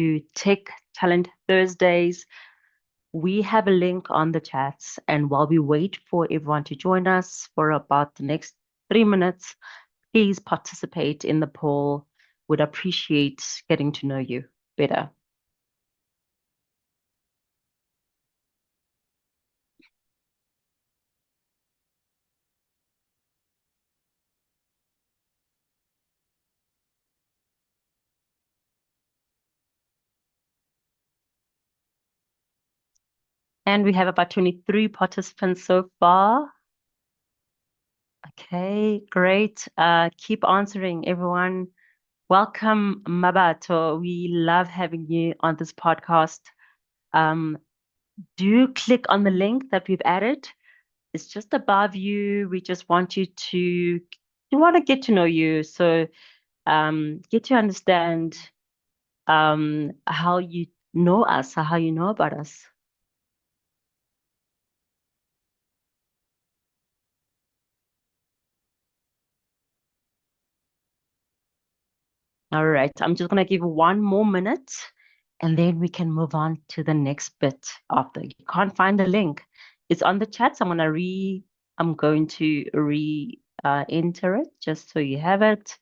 to Tech Talent Thursdays. We have a link on the chats, and while we wait for everyone to join us for about the next 3 minutes, please participate in the poll. Would appreciate getting to know you better. And we have about 23 participants so far. Okay, great. Keep answering, everyone. Welcome, Mabato. We love having you on this podcast. Do click on the link that we've added. It's just above you. We just want you to, we want to get to know you. So get to understand how you know us, how you know about us. All right, I'm just going to give 1 more minute and then we can move on to the next bit after. You can't find the link. It's on the chat. So I'm going to enter it just so you have it.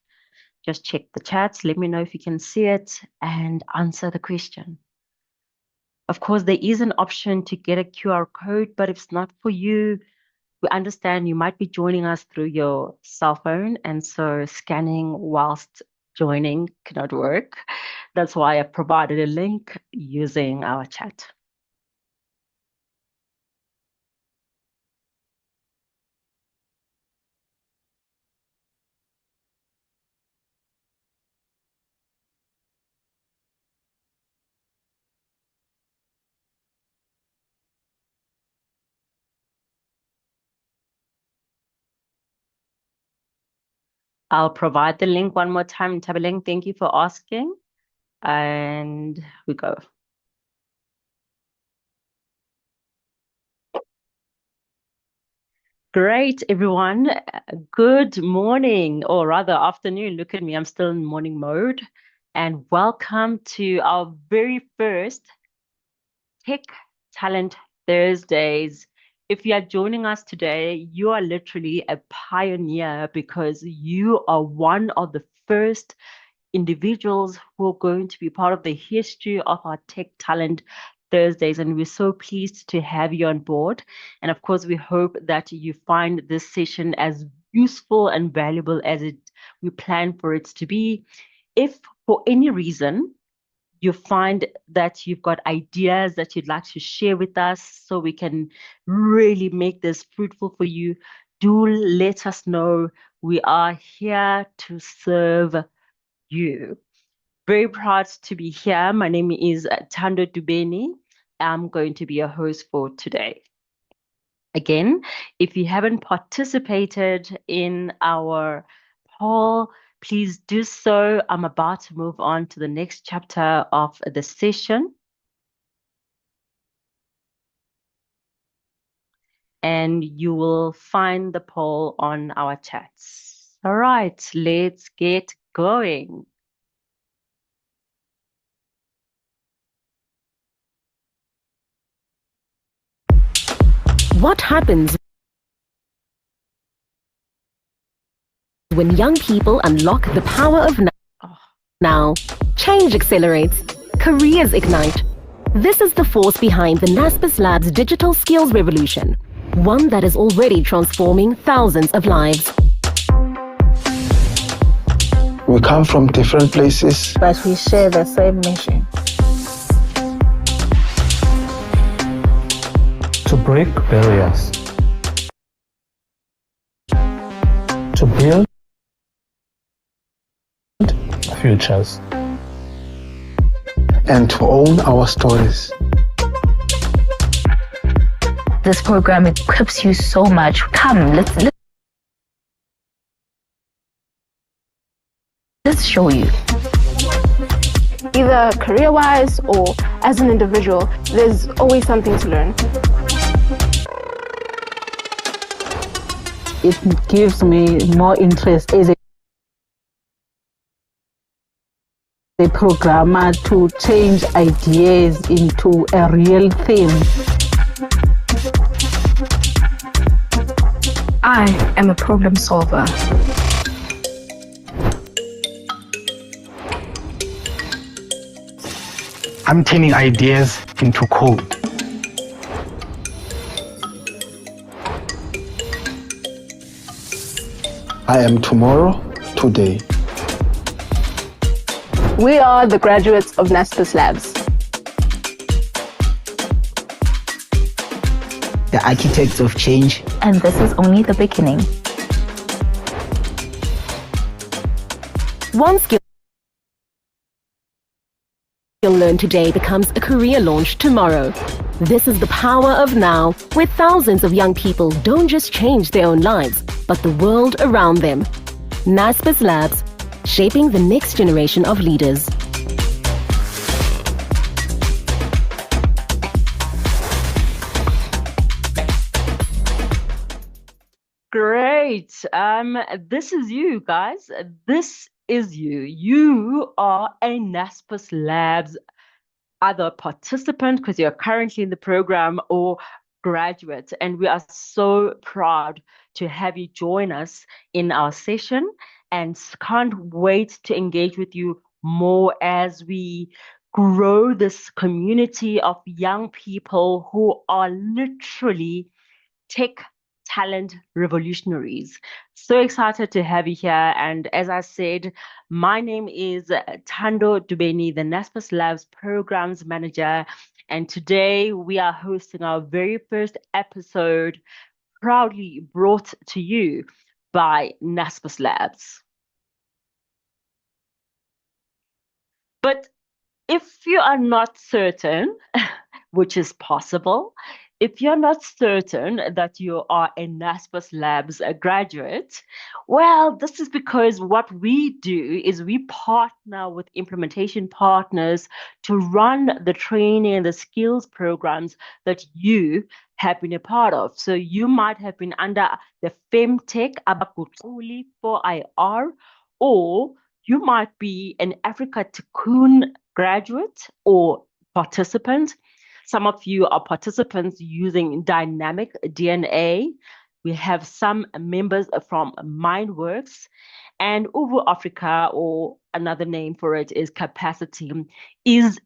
Just check the chats. Let me know if you can see it and answer the question. Of course, there is an option to get a QR code, but if it's not for you, we understand you might be joining us through your cell phone, and so scanning whilst joining cannot work. That's why I provided a link using our chat. I'll provide the link one more time. Tabeling, thank you for asking. And we go. Great, everyone. Good morning, or rather afternoon. Look at me, I'm still in morning mode. And welcome to our very first Tech Talent Thursdays. If you are joining us today, you are literally a pioneer because you are one of the first individuals who are going to be part of the history of our Tech Talent Thursdays. And we're so pleased to have you on board. And of course, we hope that you find this session as useful and valuable as we plan for it to be. If for any reason you find that you've got ideas that you'd like to share with us so we can really make this fruitful for you, do let us know. We are here to serve you. Very proud to be here. My name is Tando Dubeni. I'm going to be your host for today. Again, if you haven't participated in our poll, please do so. I'm about to move on to the next chapter of the session. And you will find the poll on our chats. All right, let's get going. What happens when young people unlock the power of now? Change accelerates, careers ignite. This is the force behind the Naspers Lab's digital skills revolution, one that is already transforming thousands of lives. We come from different places, but we share the same mission. To break barriers, to build futures, and to own our stories. This program equips you so much. Come, let's show you. Either career-wise or as an individual, there's always something to learn. It gives me more interest as a the programmer to change ideas into a real thing. I am a problem solver. I'm turning ideas into code. I am tomorrow, today. We are the graduates of Naspers Labs. The architects of change. And this is only the beginning. One skill learned today becomes a career launch tomorrow. This is the power of now, where thousands of young people don't just change their own lives, but the world around them. Naspers Labs, shaping the next generation of leaders. Great. This is you, guys. This is you. You are a Naspers Labs either participant because you're currently in the program or graduate. And we are so proud to have you join us in our session and can't wait to engage with you more as we grow this community of young people who are literally tech talent revolutionaries. So excited to have you here. And as I said, my name is Thando Dubeni, the Naspers Labs Programs Manager. And today we are hosting our very first episode, proudly brought to you by Naspers Labs. But if you are not certain, which is possible, if you're not certain that you are a Naspers Labs graduate, well, this is because what we do is we partner with implementation partners to run the training and the skills programs that you have been a part of. So you might have been under the Femtech Abakuchuli for IR, or you might be an Africa Tikkun graduate or participant. Some of you are participants using Dynamic DNA. We have some members from MindWorks, and Uvu Africa, or another name for it is Capacity, is,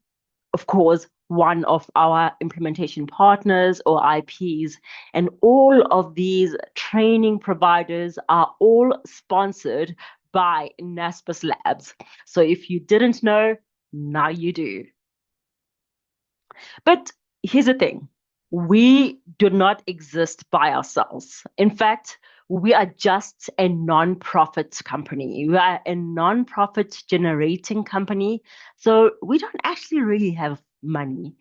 of course, one of our implementation partners or IPs. And all of these training providers are all sponsored by Naspers Labs. So if you didn't know, now you do. But here's the thing. We do not exist by ourselves. In fact, we are just a non-profit company. We are a non-profit generating company. So we don't actually really have money.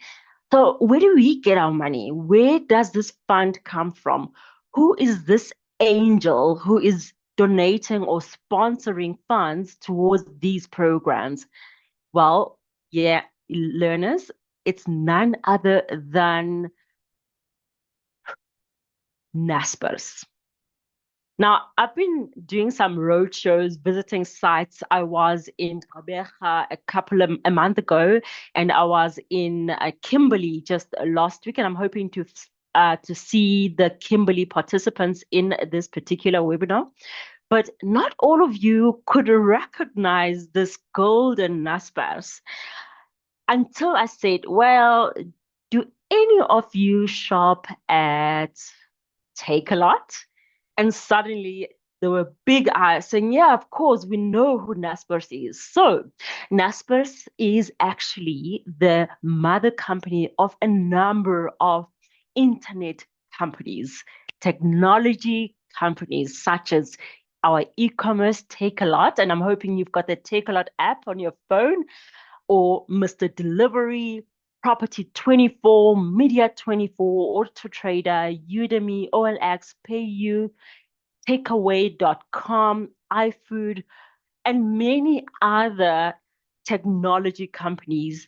So where do we get our money? Where does this fund come from? Who is this angel who is donating or sponsoring funds towards these programs? Well, yeah, learners, it's none other than Naspers. Now, I've been doing some road shows, visiting sites. I was in Gqeberha a month ago, and I was in Kimberley just last week, and I'm hoping to see the Kimberley participants in this particular webinar. But not all of you could recognize this golden Naspers until I said, well, do any of you shop at Take-A-Lot? And suddenly there were big eyes saying, yeah, of course, we know who Naspers is. So Naspers is actually the mother company of a number of internet companies, technology companies, such as our e-commerce Take-A-Lot. And I'm hoping you've got the Take-A-Lot app on your phone, or Mr. Delivery, Property 24, Media 24, Auto Trader, Udemy, OLX, PayU, Takeaway.com, iFood, and many other technology companies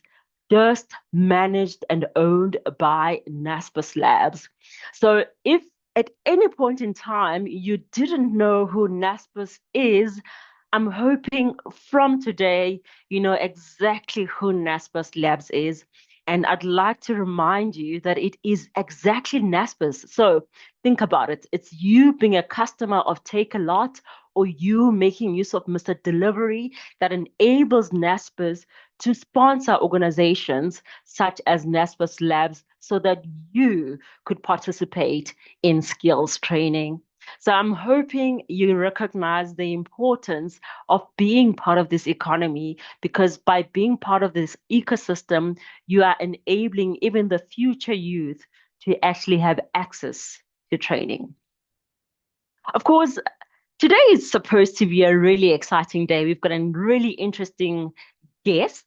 just managed and owned by Naspers Labs. So if at any point in time you didn't know who Naspers is, I'm hoping from today, you know exactly who Naspers Labs is. And I'd like to remind you that it is exactly Naspers. So think about it. It's you being a customer of Take a Lot, or you making use of Mr. Delivery, that enables Naspers to sponsor organizations such as Naspers Labs so that you could participate in skills training. So I'm hoping you recognize the importance of being part of this economy, because by being part of this ecosystem, you are enabling even the future youth to actually have access to training. Of course, today is supposed to be a really exciting day. We've got a really interesting guest,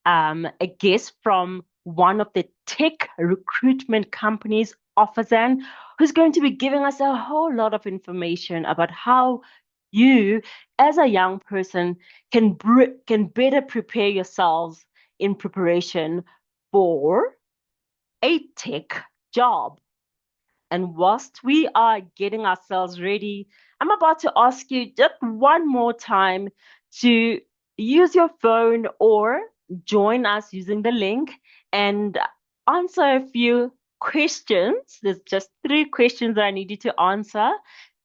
a guest from one of the tech recruitment companies, OfferZen, who's going to be giving us a whole lot of information about how you, as a young person, can better prepare yourselves in preparation for a tech job. And whilst we are getting ourselves ready, I'm about to ask you just one more time to use your phone or join us using the link and answer a few questions. There's just 3 questions that I need you to answer,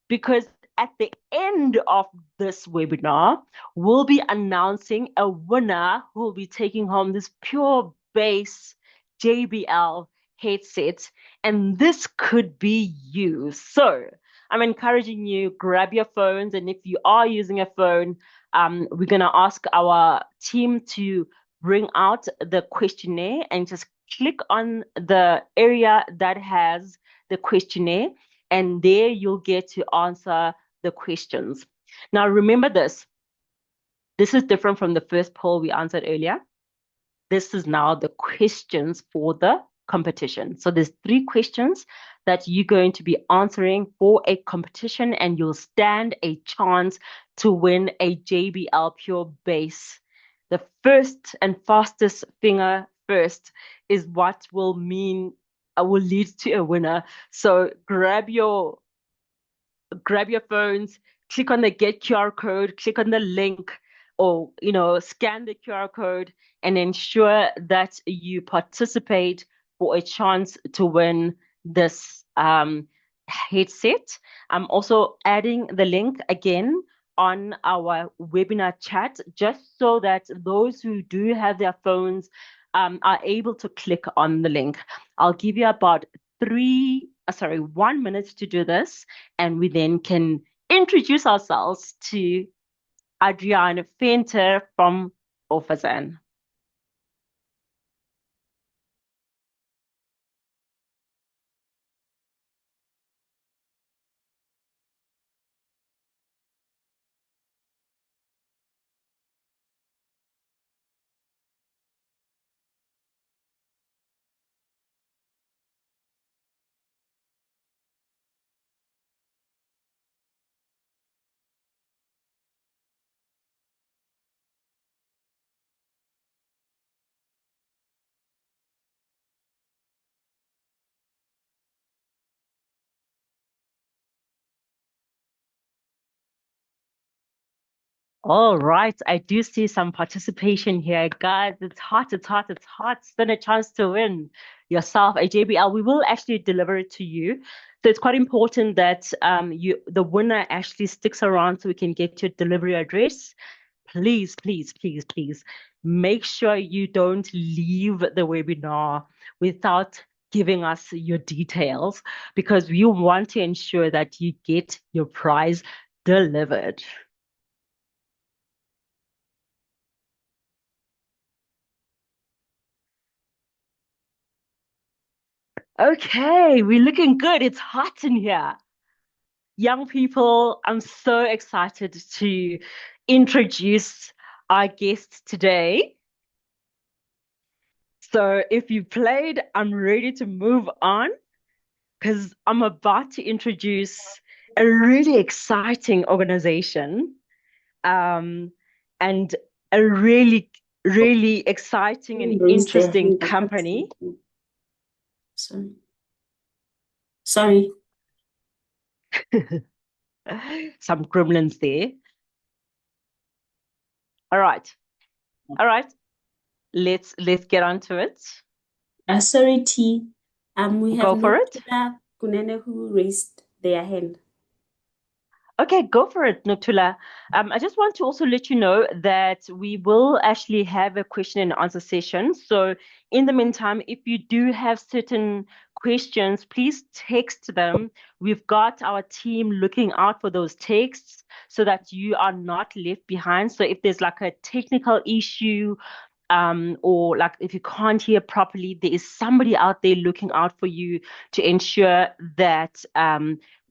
because at the end of this webinar, we'll be announcing a winner who will be taking home this pure bass JBL headset, and this could be you. So I'm encouraging you, grab your phones, and if you are using a phone, we're going to ask our team to bring out the questionnaire and just click on the area that has the questionnaire, and there you'll get to answer the questions. Now, remember this. This is different from the first poll we answered earlier. This is now the questions for the competition. So there's 3 questions that you're going to be answering for a competition, and you'll stand a chance to win a JBL Pure Bass. The first and fastest finger first is what will lead to a winner. So grab your phones, click on the get QR code, click on the link, or scan the QR code, and ensure that you participate for a chance to win this headset. I'm also adding the link again on our webinar chat, just so that those who do have their phones are able to click on the link. I'll give you about 1 minute to do this, and we then can introduce ourselves to Adriaan Venter from OfferZen. All right, I do see some participation here, guys. It's hot. Stand a chance to win yourself a JBL. We will actually deliver it to you. So it's quite important that the winner actually sticks around so we can get your delivery address. Please, make sure you don't leave the webinar without giving us your details, because we want to ensure that you get your prize delivered. Okay, we're looking good. It's hot in here. Young people, I'm so excited to introduce our guest today. So if you played, I'm ready to move on, because I'm about to introduce a really exciting organization, and a really, really exciting and interesting company. Sorry. Some gremlins there. All right. All right. Let's get on to it. Sorry, T. We have Go for it. Kunene who raised their hand. Okay, go for it, Notula. I just want to also let you know that we will actually have a question and answer session. So in the meantime, if you do have certain questions, please text them. We've got our team looking out for those texts so that you are not left behind. So if there's like a technical issue, or like if you can't hear properly, there is somebody out there looking out for you to ensure that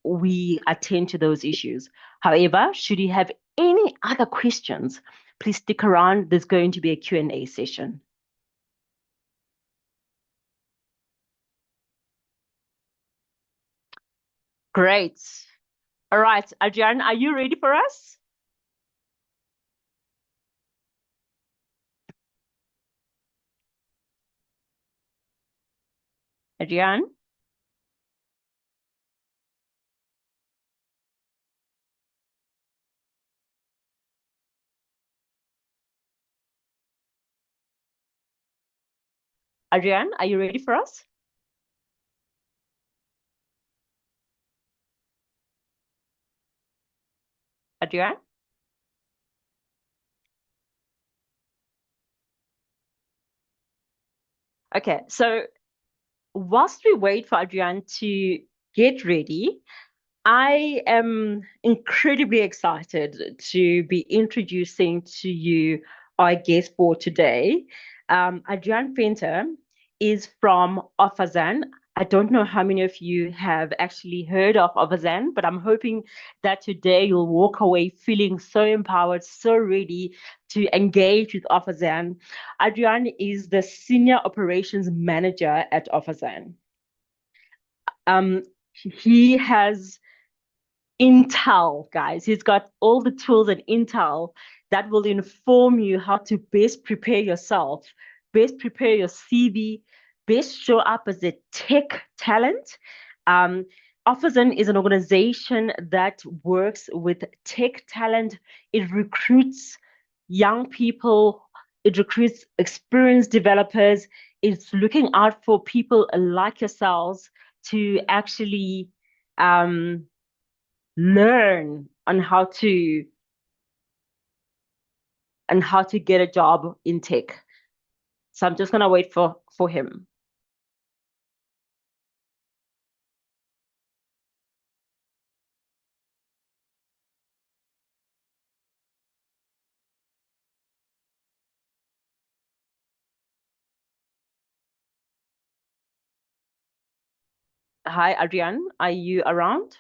we attend to those issues. However, should you have any other questions, please stick around. There's going to be a Q&A session. Great. All right, Adriaan, are you ready for us? Adriaan? Adriaan, are you ready for us? Adriaan? Okay, so whilst we wait for Adriaan to get ready, I am incredibly excited to be introducing to you our guest for today. Adriaan Venter is from OfferZen. I don't know how many of you have actually heard of OfferZen, but I'm hoping that today you'll walk away feeling so empowered, so ready to engage with OfferZen. Adriaan is the Senior Operations Manager at OfferZen. He has intel, guys. He's got all the tools and intel that will inform you how to best prepare yourself, best prepare your CV, best show up as a tech talent. OfferZen is an organization that works with tech talent. It recruits young people, it recruits experienced developers. It's looking out for people like yourselves to actually learn on how to get a job in tech. So I'm just gonna wait for him. Hi, Adriaan, are you around?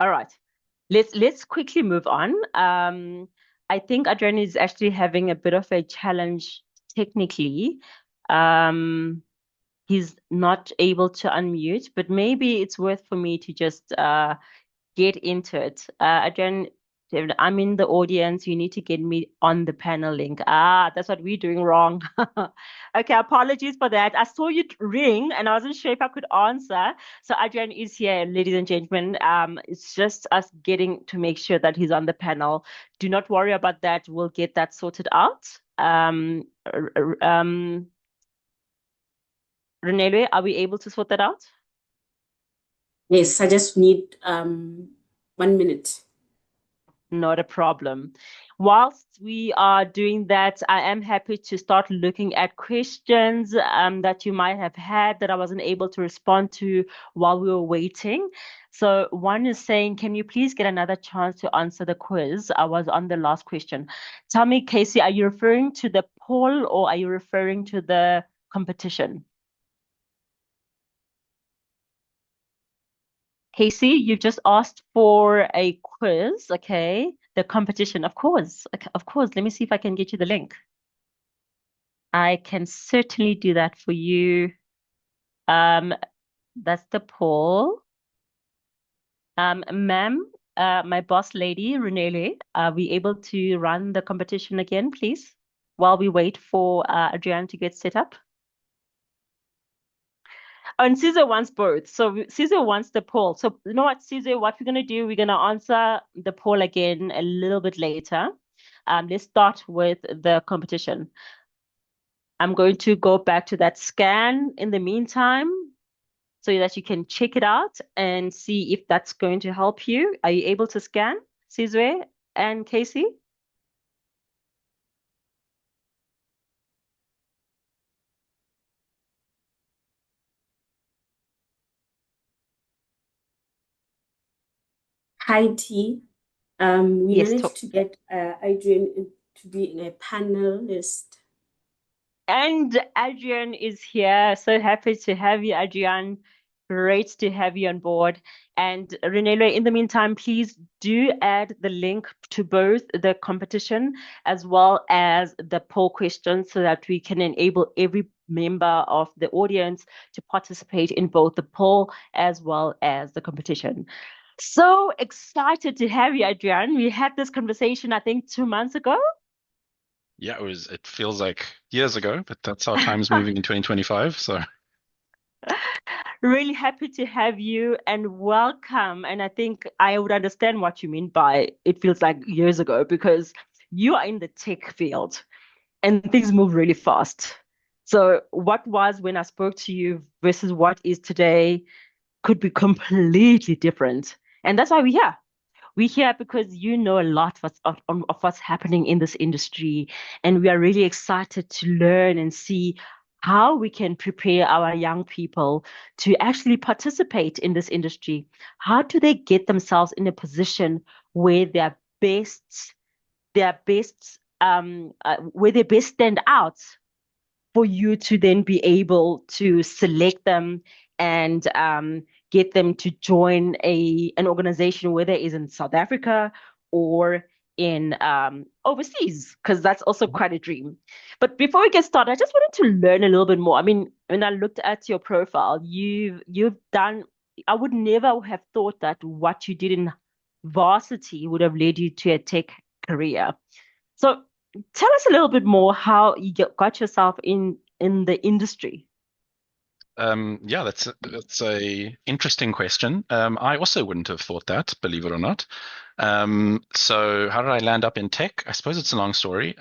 All right, let's quickly move on. I think Adriaan is actually having a bit of a challenge technically. He's not able to unmute, but maybe it's worth for me to just get into it. Adriaan, I'm in the audience. You need to get me on the panel link. That's what we're doing wrong. Okay, apologies for that. I saw you ring and I wasn't sure if I could answer. So Adriaan is here, ladies and gentlemen. It's just us getting to make sure that he's on the panel. Do not worry about that. We'll get that sorted out. Renele, are we able to sort that out? Yes, I just need 1 minute. Not a problem. Whilst we are doing that, I am happy to start looking at questions that you might have had that I wasn't able to respond to while we were waiting. So one is saying, can you please get another chance to answer the quiz? I was on the last question. Tell me, Casey, are you referring to the poll or are you referring to the competition? Casey, you just asked for a quiz, okay? The competition, of course, of course. Let me see if I can get you the link. I can certainly do that for you. That's the poll. Ma'am, my boss lady, Renele, are we able to run the competition again, please? while we wait for Adriaan to get set up? And Caesar wants both. So Caesar wants the poll. So you know what, Caesar, what we're going to do, we're going to answer the poll again a little bit later. Let's start with the competition. I'm going to go back to that scan in the meantime so that you can check it out and see if that's going to help you. Are you able to scan, Caesar and Casey? Hi, T. We Yes, managed to get Adriaan to be a panelist. And Adriaan is here. So happy to have you, Adriaan. Great to have you on board. And Renelo, in the meantime, please do add the link to both the competition as well as the poll questions so that we can enable every member of the audience to participate in both the poll as well as the competition. So excited to have you, Adriaan. We had this conversation, I think, 2 months ago. Yeah, it feels like years ago, but that's how time's moving in 2025. So really happy to have you and welcome. And I think I would understand what you mean by it feels like years ago because you are in the tech field and things move really fast. So what was when I spoke to you versus what is today could be completely different. And that's why we're here. We're here because you know a lot of what's happening in this industry, and we are really excited to learn and see how we can prepare our young people to actually participate in this industry. How do they get themselves in a position where where their best stand out for you to then be able to select them and get them to join an organization, whether it is in South Africa or in overseas, because that's also quite a dream. But before we get started, I just wanted to learn a little bit more. I mean, when I looked at your profile, you've done, I would never have thought that what you did in varsity would have led you to a tech career. So tell us a little bit more how you got yourself in the industry. yeah, that's a interesting question. I also wouldn't have thought that, believe it or not. So how did I land up in tech? I suppose it's a long story.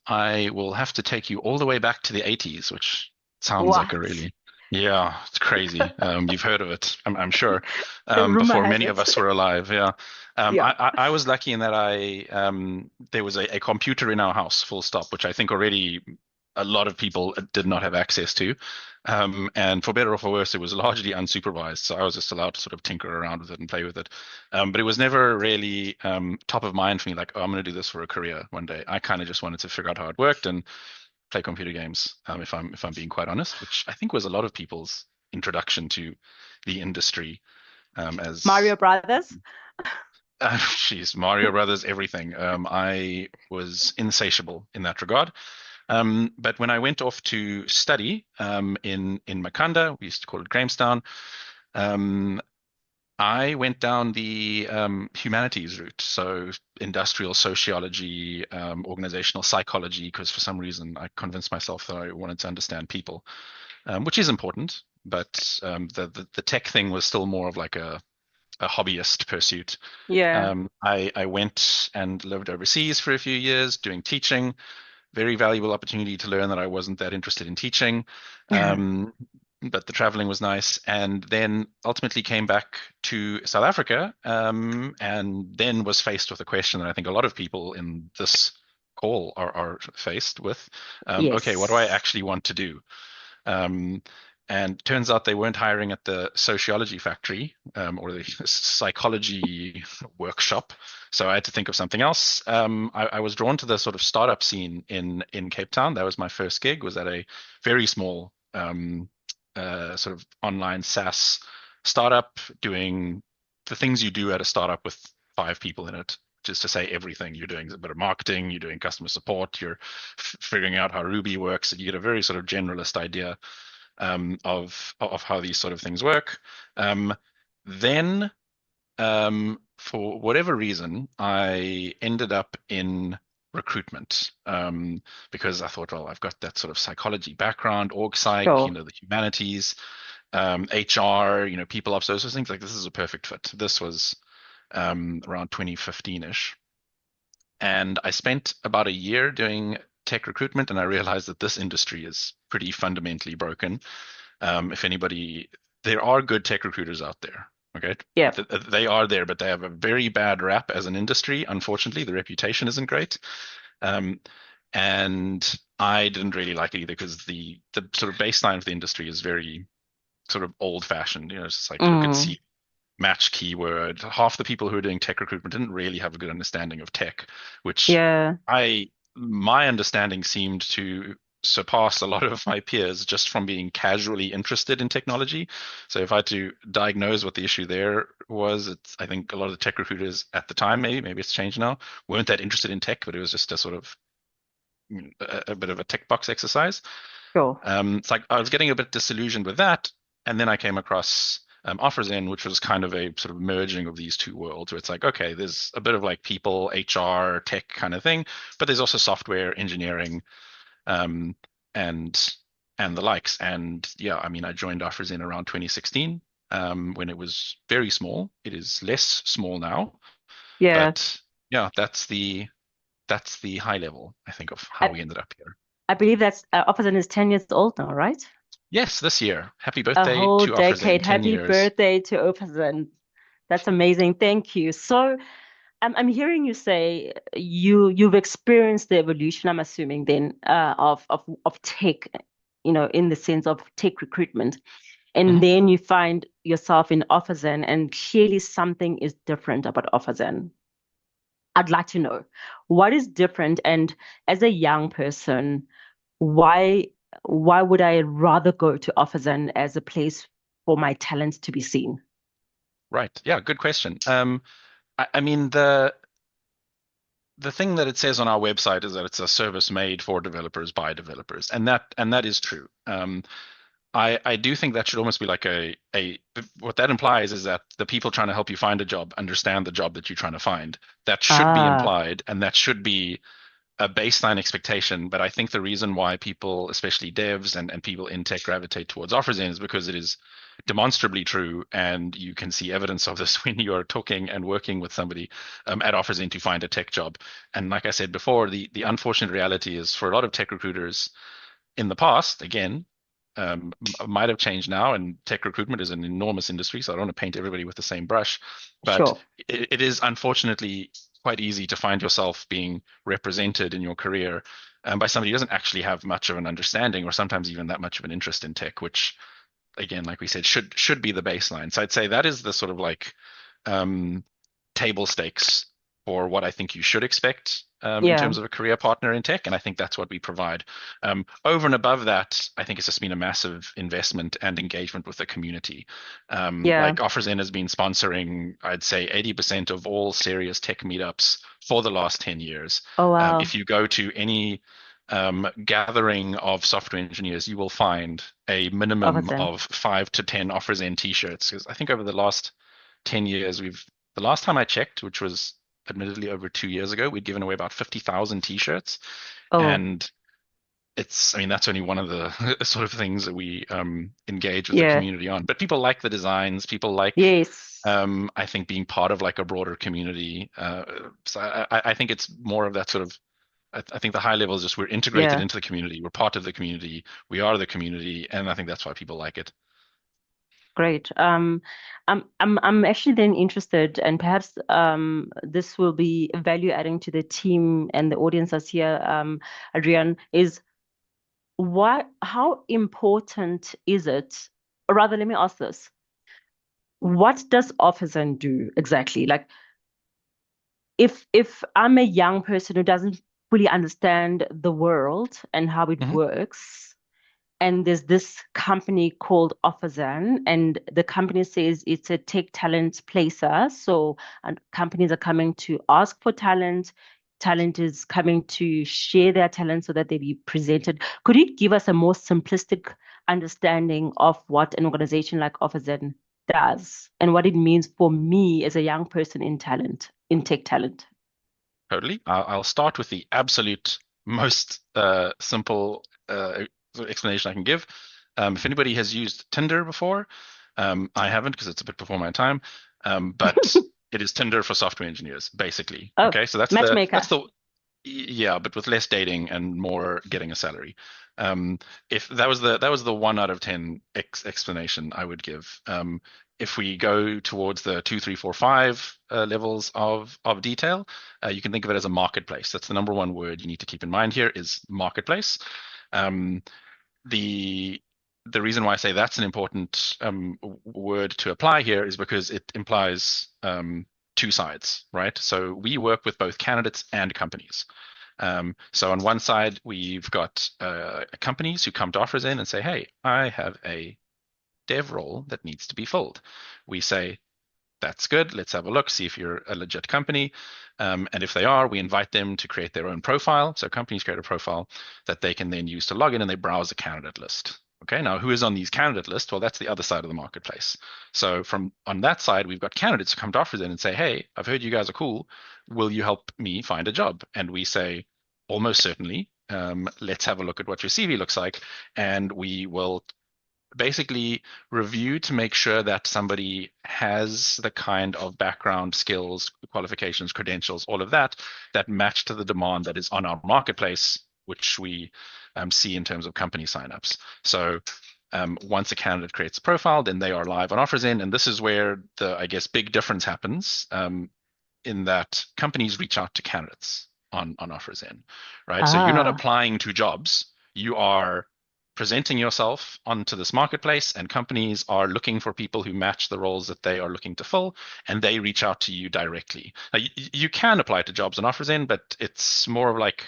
I will have to take you all the way back to the 80s, which sounds like a really, yeah, it's crazy. You've heard of it, I'm sure, before many of us were alive. Yeah. I was lucky in that there was a computer in our house, full stop, which I think already a lot of people did not have access to. And for better or for worse, it was largely unsupervised. So I was just allowed to sort of tinker around with it and play with it. But it was never really top of mind for me, like, oh, I'm going to do this for a career one day. I kind of just wanted to figure out how it worked and play computer games, if I'm being quite honest, which I think was a lot of people's introduction to the industry. As Mario Brothers. Geez, Mario Brothers, everything. I was insatiable in that regard. But when I went off to study in Makanda, we used to call it Grahamstown, I went down the humanities route, so industrial sociology, organizational psychology, because for some reason I convinced myself that I wanted to understand people, which is important, but the tech thing was still more of like a hobbyist pursuit. Yeah. I went and lived overseas for a few years doing teaching. Very valuable opportunity to learn that I wasn't that interested in teaching. But the traveling was nice. And then ultimately came back to South Africa and then was faced with a question that I think a lot of people in this call are faced with. Okay, what do I actually want to do? And turns out they weren't hiring at the sociology factory or the psychology workshop. So I had to think of something else. I was drawn to the sort of startup scene in Cape Town. That was my first gig, was at a very small sort of online SaaS startup, doing the things you do at a startup with 5 people in it. Just to say everything. You're doing a bit of marketing, you're doing customer support, you're figuring out how Ruby works, and you get a very sort of generalist idea of how these sort of things work. Then, for whatever reason, I ended up in recruitment, because I thought, well, I've got that sort of psychology background, org psych, Sure. the humanities, HR, people ops, those things. Like, this is a perfect fit. This was around 2015-ish. And I spent about a year doing tech recruitment, and I realized that this industry is pretty fundamentally broken. If anybody, there are good tech recruiters out there. Okay. Yeah. They are there, but they have a very bad rap as an industry. Unfortunately, the reputation isn't great. And I didn't really like it either, because the sort of baseline of the industry is very sort of old fashioned. It's just like, look at C, match keyword. Half the people who are doing tech recruitment didn't really have a good understanding of tech, which my understanding seemed to surpass a lot of my peers just from being casually interested in technology. So if I had to diagnose what the issue there was, I think a lot of the tech recruiters at the time, maybe it's changed now, weren't that interested in tech, but it was just a sort of a bit of a tick box exercise. Sure. It's like I was getting a bit disillusioned with that, and then I came across OfferZen, which was kind of a sort of merging of these two worlds, where it's like, okay, there's a bit of like people, HR, tech kind of thing, but there's also software engineering, and the likes. And yeah, I mean, I joined OfferZen around 2016, when it was very small. It is less small now. Yeah. But yeah, that's the high level, I think, of how we ended up here. I believe that's OfferZen is 10 years old now, right? Yes, this year. Happy birthday a whole to decade. OfferZen, 10 Happy years. birthday to OfferZen. That's amazing. Thank you. So I'm hearing you say you've experienced the evolution, I'm assuming then, of tech, in the sense of tech recruitment. And then you find yourself in OfferZen, and clearly something is different about OfferZen. I'd like to know what is different, and as a young person, why would I rather go to OfferZen as a place for my talents to be seen? Right. Yeah, good question. I mean, the thing that it says on our website is that it's a service made for developers by developers, and that is true. I do think that should almost be like what that implies is that the people trying to help you find a job understand the job that you're trying to find. That should be implied, and that should be a baseline expectation. But I think the reason why people, especially devs and people in tech, gravitate towards OfferZen is because it is demonstrably true, and you can see evidence of this when you are talking and working with somebody at OfferZen to find a tech job. And like I said before, the unfortunate reality is, for a lot of tech recruiters in the past, again, might have changed now, and tech recruitment is an enormous industry, so I don't want to paint everybody with the same brush, but it is unfortunately quite easy to find yourself being represented in your career by somebody who doesn't actually have much of an understanding, or sometimes even that much of an interest in tech, which, again, like we said, should be the baseline. So I'd say that is the sort of like table stakes for what I think you should expect in terms of a career partner in tech, and I think that's what we provide. Over and above that, I think it's just been a massive investment and engagement with the community. Like OfferZen has been sponsoring, I'd say, 80% of all serious tech meetups for the last 10 years. Oh, wow. If you go to any gathering of software engineers, you will find a minimum of 5 to 10 OfferZen t-shirts, because I think over the last 10 years, the last time I checked, which was admittedly over 2 years ago, we'd given away about 50,000 t-shirts. And that's only one of the sort of things that we engage with the community on. But people like the designs, people like, I think, being part of like a broader community. So I think it's more of that sort of, I think the high level is just we're integrated into the community, we're part of the community, we are the community, and I think that's why people like it. Great. I'm actually then interested, and perhaps this will be value adding to the team and the audience that's here, Adriaan, is how important is it, or rather, let me ask this. What does OfferZen do exactly? Like, if I'm a young person who doesn't fully understand the world and how it works, and there's this company called OfferZen, and the company says it's a tech talent placer. So companies are coming to ask for talent. Talent is coming to share their talent so that they be presented. Could you give us a more simplistic understanding of what an organization like OfferZen does and what it means for me as a young person in tech talent? Totally. I'll start with the absolute most simple explanation I can give. If anybody has used Tinder before, I haven't because it's a bit before my time, but it is Tinder for software engineers, basically. Oh, Okay, so matchmaker. yeah, but with less dating and more getting a salary. If that was the 1 out of 10 explanation I would give. If we go towards the 2, 3, 4, 5 levels of detail, you can think of it as a marketplace. That's the number one word you need to keep in mind here is marketplace. The reason why I say that's an important word to apply here is because it implies two sides, right? So we work with both candidates and companies. So on one side, we've got companies who come to OfferZen and say, hey, I have a dev role that needs to be filled. We say, that's good. Let's have a look, see if you're a legit company. And if they are, we invite them to create their own profile. So companies create a profile that they can then use to log in and they browse a candidate list. Okay, now who is on these candidate lists? Well, that's the other side of the marketplace. So on that side, we've got candidates who come to OfferZen and say, hey, I've heard you guys are cool. Will you help me find a job? And we say, almost certainly. Let's have a look at what your CV looks like. And we will basically review to make sure that somebody has the kind of background, skills, qualifications, credentials, all of that match to the demand that is on our marketplace, which we see in terms of company signups. So once a candidate creates a profile, then they are live on OfferZen, and this is where the, I guess, big difference happens in that companies reach out to candidates on OfferZen, right? So you're not applying to jobs, you are presenting yourself onto this marketplace, and companies are looking for people who match the roles that they are looking to fill, and they reach out to you directly. Now, you can apply to jobs on OfferZen, but it's more of like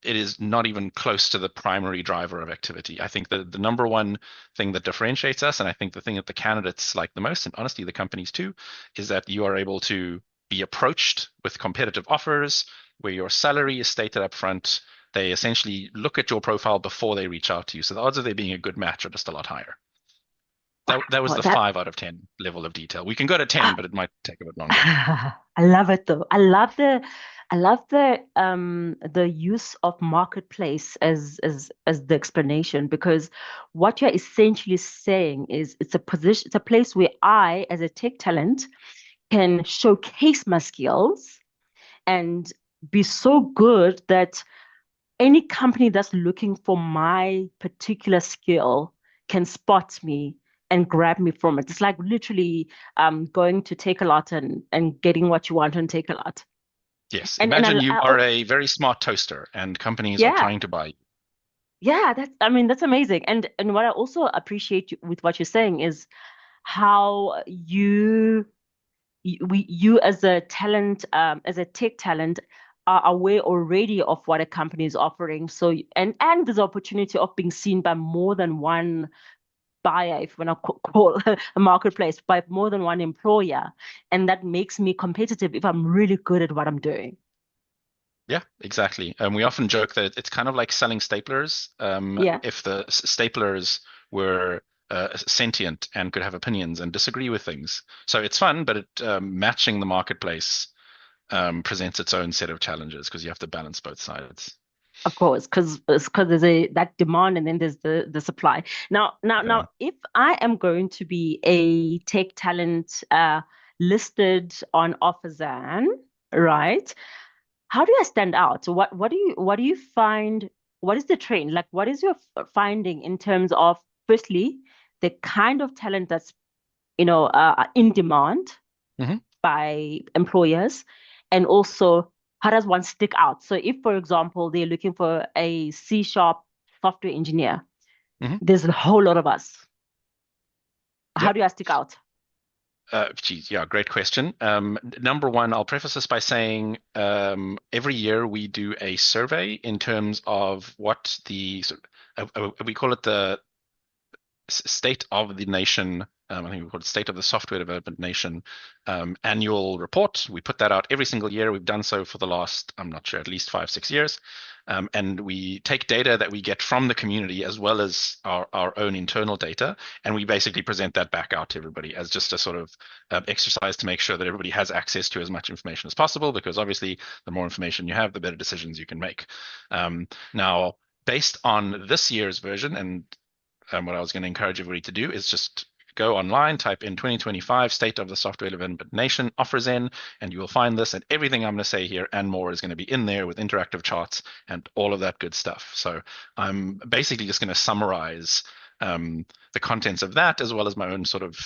it is not even close to the primary driver of activity. I think the number one thing that differentiates us, and I think the thing that the candidates like the most, and honestly the companies too, is that you are able to be approached with competitive offers where your salary is stated up front. They essentially look at your profile before they reach out to you. So the odds of there being a good match are just a lot higher. That was the 5 out of 10 level of detail. We can go to 10, but it might take a bit longer. I love it though. I love the use of marketplace as the explanation, because what you're essentially saying is it's a place where I, as a tech talent, can showcase my skills and be so good that any company that's looking for my particular skill can spot me and grab me from it. It's like literally going to Takealot and getting what you want on Takealot. Yes. Imagine you are a very smart toaster and companies are trying to buy you. Yeah, that's amazing. And what I also appreciate with what you're saying is how you as a talent, as a tech talent, are aware already of what a company is offering. So and there's opportunity of being seen by more than one buyer, if we want to call a marketplace, by more than one employer, and that makes me competitive if I'm really good at what I'm doing. Yeah, exactly. We often joke that it's kind of like selling staplers. If the staplers were sentient and could have opinions and disagree with things. So it's fun, but matching the marketplace presents its own set of challenges because you have to balance both sides. Of course, because there's that demand and then there's the supply. Now, if I am going to be a tech talent listed on OfferZen, right? How do I stand out? So what do you find? What is the trend? Like, what is your finding in terms of, firstly, the kind of talent that's in demand by employers, and also how does one stick out? So if, for example, they're looking for a C# software engineer, there's a whole lot of us. How do I stick out? Great question. Number one, I'll preface this by saying every year we do a survey in terms of what we call it State of the Nation, I think we call it State of the Software Development Nation annual report. We put that out every single year. We've done so for the last, I'm not sure, at least 5-6 years. And we take data that we get from the community as well as our own internal data, and we basically present that back out to everybody as just a sort of exercise to make sure that everybody has access to as much information as possible, because obviously the more information you have, the better decisions you can make. Now, based on this year's version, and what I was going to encourage everybody to do is just go online, type in 2025 State of the Software Development Nation, OfferZen, and you will find this, and everything I'm going to say here and more is going to be in there with interactive charts and all of that good stuff. So I'm basically just going to summarize the contents of that as well as my own sort of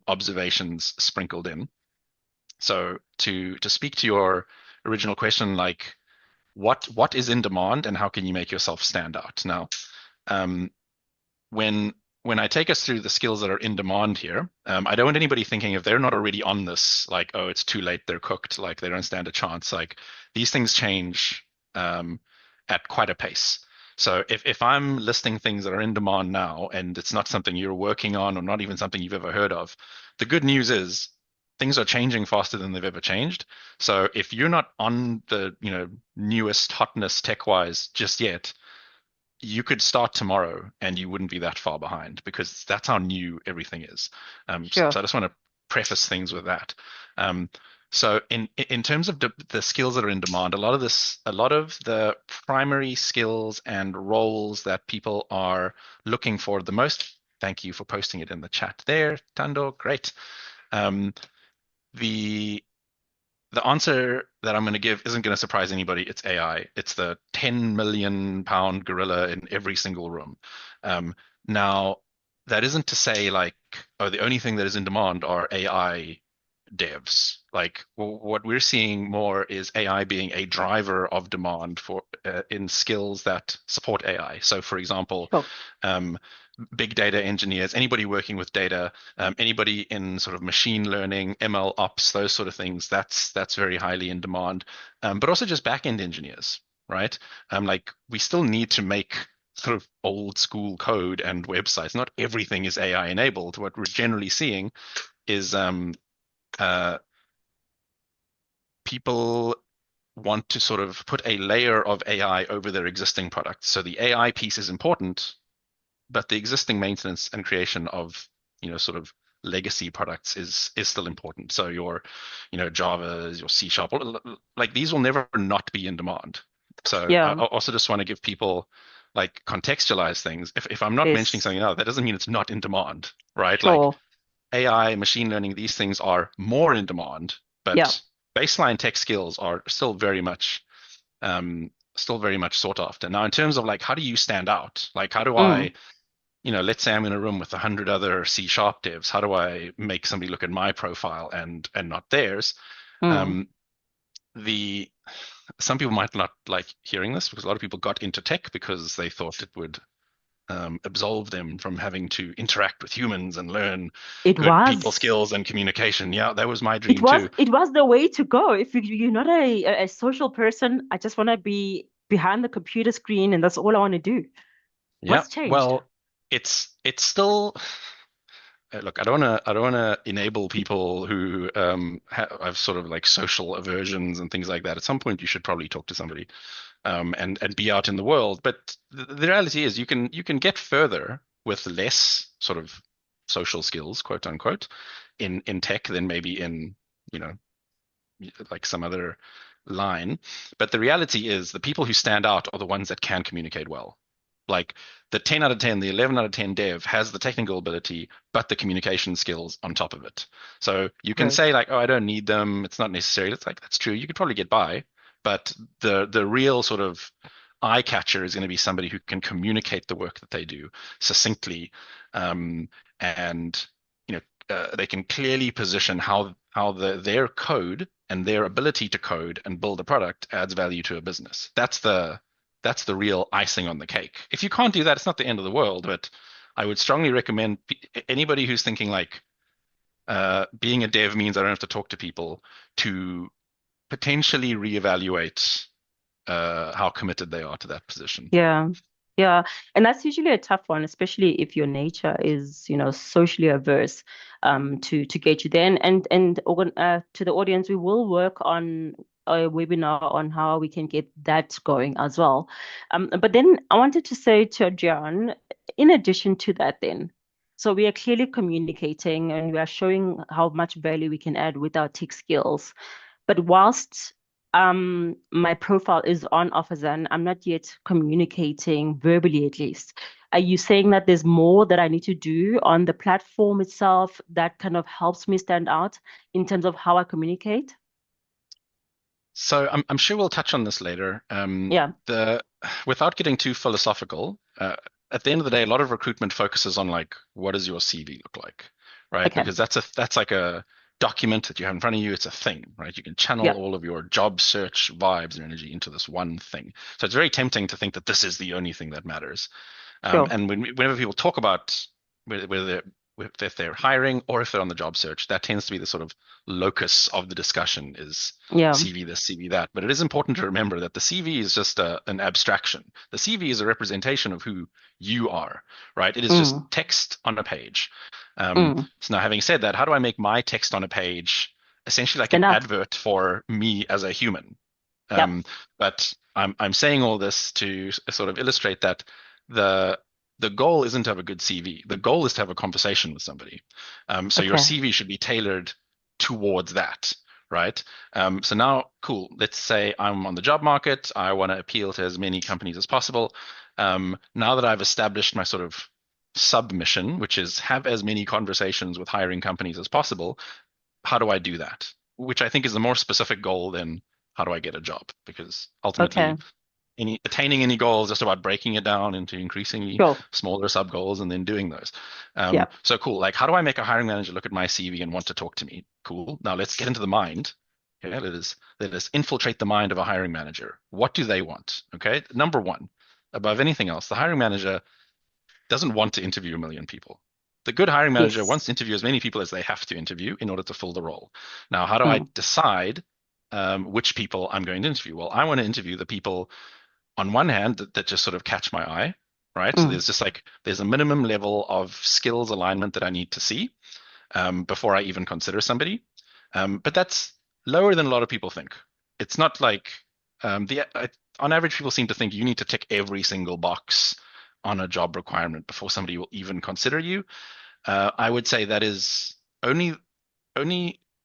observations sprinkled in. So to speak to your original question, like what is in demand and how can you make yourself stand out? Now, when I take us through the skills that are in demand here, I don't want anybody thinking if they're not already on this, like, oh, it's too late, they're cooked, like they don't stand a chance. Like these things change at quite a pace. So if I'm listing things that are in demand now and it's not something you're working on or not even something you've ever heard of, the good news is things are changing faster than they've ever changed. So if you're not on the newest hotness tech-wise just yet, you could start tomorrow and you wouldn't be that far behind, because that's how new everything is. Sure. So I just want to preface things with that. So in terms of the skills that are in demand, a lot of the primary skills and roles that people are looking for the most. Thank you for posting it in the chat there, Tando. Great. The answer that I'm going to give isn't going to surprise anybody. It's AI. It's the 10 million pound gorilla in every single room. Now, that isn't to say like, oh, the only thing that is in demand are AI devs. Like what we're seeing more is AI being a driver of demand for in skills that support AI. So, for example, big data engineers, anybody working with data, anybody in sort of machine learning, ML ops, those sort of things, that's very highly in demand. But also just back-end engineers, right? Like we still need to make sort of old school code and websites. Not everything is AI enabled. What we're generally seeing is people want to sort of put a layer of AI over their existing products. So the AI piece is important, but the existing maintenance and creation of sort of legacy products is still important. So your Javas, your C#, like these will never not be in demand. So I also just want to give people like contextualize things. If I'm not mentioning something else, that doesn't mean it's not in demand, right? Sure. Like AI, machine learning, these things are more in demand, but baseline tech skills are still very much sought after. Now, in terms of like, how do you stand out? Like, how do I, let's say I'm in a room with 100 other C# devs. How do I make somebody look at my profile and not theirs? Some people might not like hearing this, because a lot of people got into tech because they thought it would absolve them from having to interact with humans and learn good people skills and communication. Yeah, that was my dream too. It was the way to go. If you're not a social person, I just want to be behind the computer screen and that's all I want to do. What's changed? Well, it's still. Look, I don't want to enable people who have sort of like social aversions and things like that. At some point, you should probably talk to somebody and be out in the world. But the reality is, you can get further with less sort of social skills, quote unquote, in tech than maybe in like some other line. But the reality is, the people who stand out are the ones that can communicate well. Like the 10 out of 10, the 11 out of 10 dev has the technical ability, but the communication skills on top of it. So you can say like, oh, I don't need them. It's not necessary. It's like, that's true. You could probably get by. But the real sort of eye catcher is going to be somebody who can communicate the work that they do succinctly. And, they can clearly position how their code and their ability to code and build a product adds value to a business. That's the real icing on the cake. If you can't do that, it's not the end of the world, but I would strongly recommend anybody who's thinking like being a dev means I don't have to talk to people, to potentially reevaluate how committed they are to that position. Yeah. Yeah, and that's usually a tough one, especially if your nature is, socially averse, to get you there. And to the audience, we will work on a webinar on how we can get that going as well. But then I wanted to say to Adriaan, in addition to that, then, so we are clearly communicating and we are showing how much value we can add with our tech skills. But whilst my profile is on OfferZen, I'm not yet communicating verbally, at least. Are you saying that there's more that I need to do on the platform itself that kind of helps me stand out in terms of how I communicate? So I'm sure we'll touch on this later. Yeah. Without getting too philosophical, at the end of the day, a lot of recruitment focuses on like, what does your CV look like, right? Okay. Because that's like a document that you have in front of you. It's a thing, right? You can channel all of your job search vibes and energy into this one thing. So it's very tempting to think that this is the only thing that matters. Sure. And whenever people talk about whether if they're hiring or if they're on the job search, that tends to be the sort of locus of the discussion is CV this, CV that. But it is important to remember that the CV is just an abstraction. The CV is a representation of who you are, right? It is just text on a page. So now, having said that, how do I make my text on a page essentially like an advert for me as a human? But I'm saying all this to sort of illustrate that the goal isn't to have a good CV. The goal is to have a conversation with somebody. So your CV should be tailored towards that, right? So now, cool. Let's say I'm on the job market. I want to appeal to as many companies as possible. Now that I've established my sort of submission, which is have as many conversations with hiring companies as possible, how do I do that? Which I think is a more specific goal than how do I get a job? Because ultimately, attaining any goal is just about breaking it down into increasingly smaller sub goals and then doing those. So cool. Like, how do I make a hiring manager look at my CV and want to talk to me? Cool. Now let's get into the mind. Okay, let us infiltrate the mind of a hiring manager. What do they want? Okay, number one, above anything else, the hiring manager doesn't want to interview a million people. The good hiring manager wants to interview as many people as they have to interview in order to fill the role. Now, how do I decide which people I'm going to interview? Well, I want to interview the people on one hand that just sort of catch my eye, right? So there's a minimum level of skills alignment that I need to see before I even consider somebody. But that's lower than a lot of people think. It's not like on average, people seem to think you need to tick every single box on a job requirement before somebody will even consider you. I would say that is only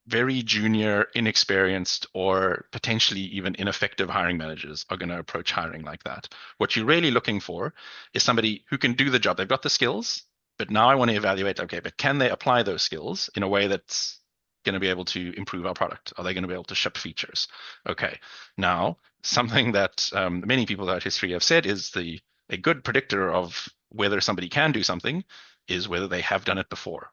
very junior, inexperienced, or potentially even ineffective hiring managers are going to approach hiring like that. What you're really looking for is somebody who can do the job. They've got the skills, but now I want to evaluate, okay, but can they apply those skills in a way that's going to be able to improve our product? Are they going to be able to ship features? Okay, now something that many people throughout history have said is a good predictor of whether somebody can do something is whether they have done it before.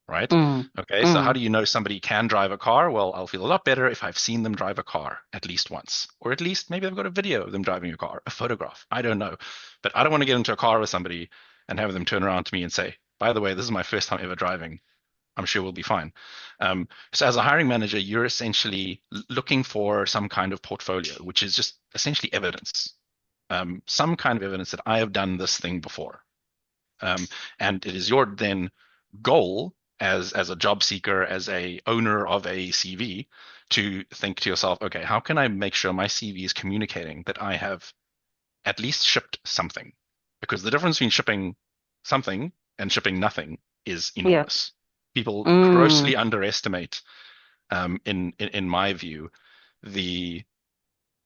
Right? Okay, so how do you know somebody can drive a car? Well, I'll feel a lot better if I've seen them drive a car at least once, or at least maybe I've got a video of them driving a car, a photograph. I don't know. But I don't want to get into a car with somebody and have them turn around to me and say, by the way, this is my first time ever driving. I'm sure we'll be fine. So as a hiring manager, you're essentially looking for some kind of portfolio, which is just essentially evidence, some kind of evidence that I have done this thing before. And it is your then goal as a job seeker, as a owner of a CV, to think to yourself, okay, how can I make sure my CV is communicating that I have at least shipped something? Because the difference between shipping something and shipping nothing is enormous. People grossly underestimate, in my view, the